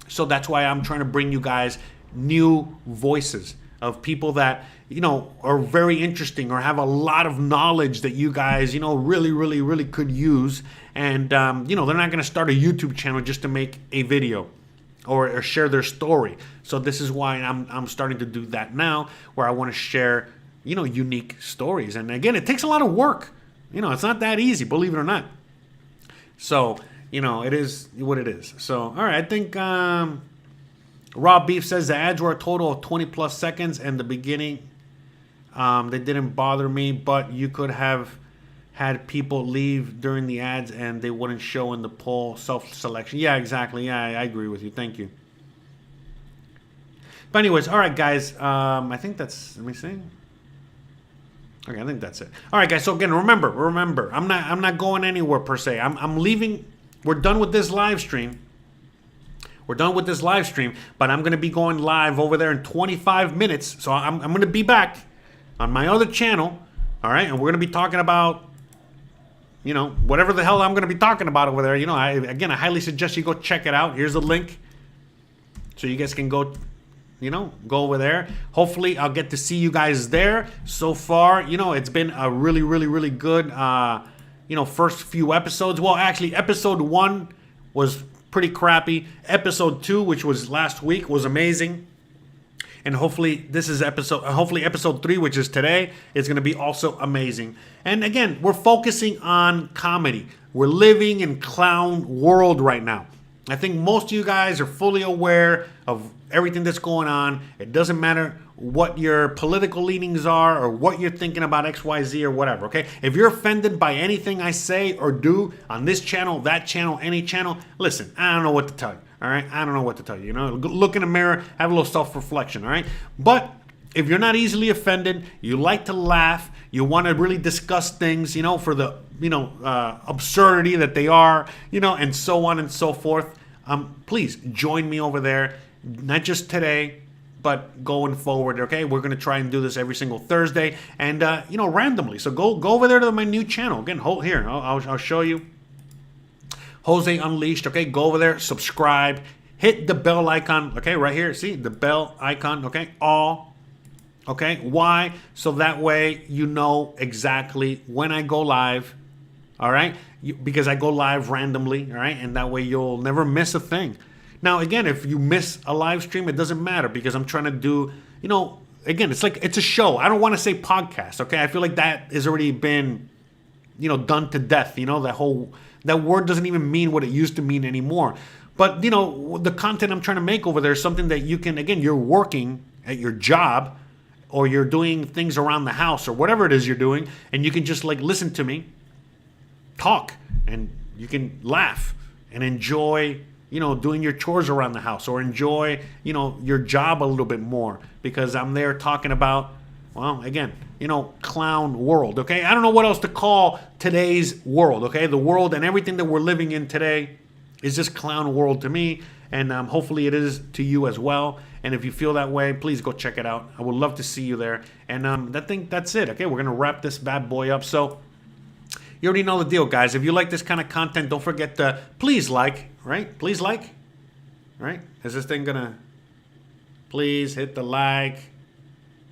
[SPEAKER 1] So that's why I'm trying to bring you guys new voices of people that, are very interesting or have a lot of knowledge that you guys, really, really, really could use. And, they're not going to start a YouTube channel just to make a video or share their story. So this is why I'm starting to do that now, where I want to share, unique stories. And again, it takes a lot of work. It's not that easy, believe it or not. So, it is what it is. So, all right, I think Raw Beef says the ads were a total of 20 plus seconds in the beginning. They didn't bother me, but you could have had people leave during the ads and they wouldn't show in the poll self-selection. Yeah, exactly. Yeah, I agree with you. Thank you. But anyways, all right, guys. I think that's, let me see. Okay, I think that's it. All right, guys. So again, remember, I'm not going anywhere per se. I'm leaving. We're done with this live stream. But I'm going to be going live over there in 25 minutes. So I'm going to be back on my other channel. All right, and we're going to be talking about, whatever the hell I'm going to be talking about over there. I highly suggest you go check it out. Here's the link, so you guys can go. Go over there. Hopefully, I'll get to see you guys there. So far, it's been a really, really, really good, first few episodes. Well, actually, episode 1 was pretty crappy. Episode 2, which was last week, was amazing. And hopefully, episode 3, which is today, is going to be also amazing. And again, we're focusing on comedy. We're living in clown world right now. I think most of you guys are fully aware of everything that's going on. It doesn't matter what your political leanings are or what you're thinking about XYZ or whatever, okay? If you're offended by anything I say or do on this channel, that channel, any channel, listen, I don't know what to tell you, all right? I don't know what to tell you, Look in the mirror, have a little self-reflection, all right? But if you're not easily offended, you like to laugh, you want to really discuss things, for the, absurdity that they are, and so on and so forth, please join me over there. Not just today, but going forward, okay? We're going to try and do this every single Thursday and, randomly. So go over there to my new channel. Again, here, I'll show you. Jose Unleashed, okay? Go over there, subscribe, hit the bell icon, okay? Right here, see? The bell icon, okay? All, okay? Why? So that way you know exactly when I go live, all right? Because I go live randomly, all right? And that way you'll never miss a thing. Now, again, if you miss a live stream, it doesn't matter because I'm trying to do, again, it's a show. I don't want to say podcast, okay? I feel like that has already been, done to death. That word doesn't even mean what it used to mean anymore. But, the content I'm trying to make over there is something that you can, again, you're working at your job or you're doing things around the house or whatever it is you're doing, and you can just listen to me talk and you can laugh and enjoy doing your chores around the house, or enjoy, your job a little bit more, because I'm there talking about, well, again, clown world, okay? I don't know what else to call today's world, okay? The world and everything that we're living in today is just clown world to me, and hopefully it is to you as well. And if you feel that way, please go check it out. I would love to see you there. And that's it, okay? We're going to wrap this bad boy up. So you already know the deal, guys. If you like this kind of content, don't forget to please like, right? Please like, right? Is this thing going to please hit the like?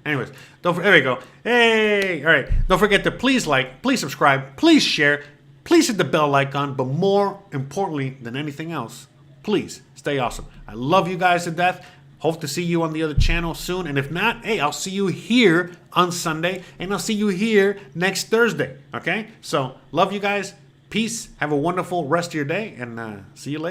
[SPEAKER 1] Anyways, there we go. Hey, all right. Don't forget to please like, please subscribe, please share, please hit the bell icon. But more importantly than anything else, please stay awesome. I love you guys to death. Hope to see you on the other channel soon. And if not, hey, I'll see you here on Sunday, and I'll see you here next Thursday. Okay? So, love you guys. Peace. Have a wonderful rest of your day, and see you later.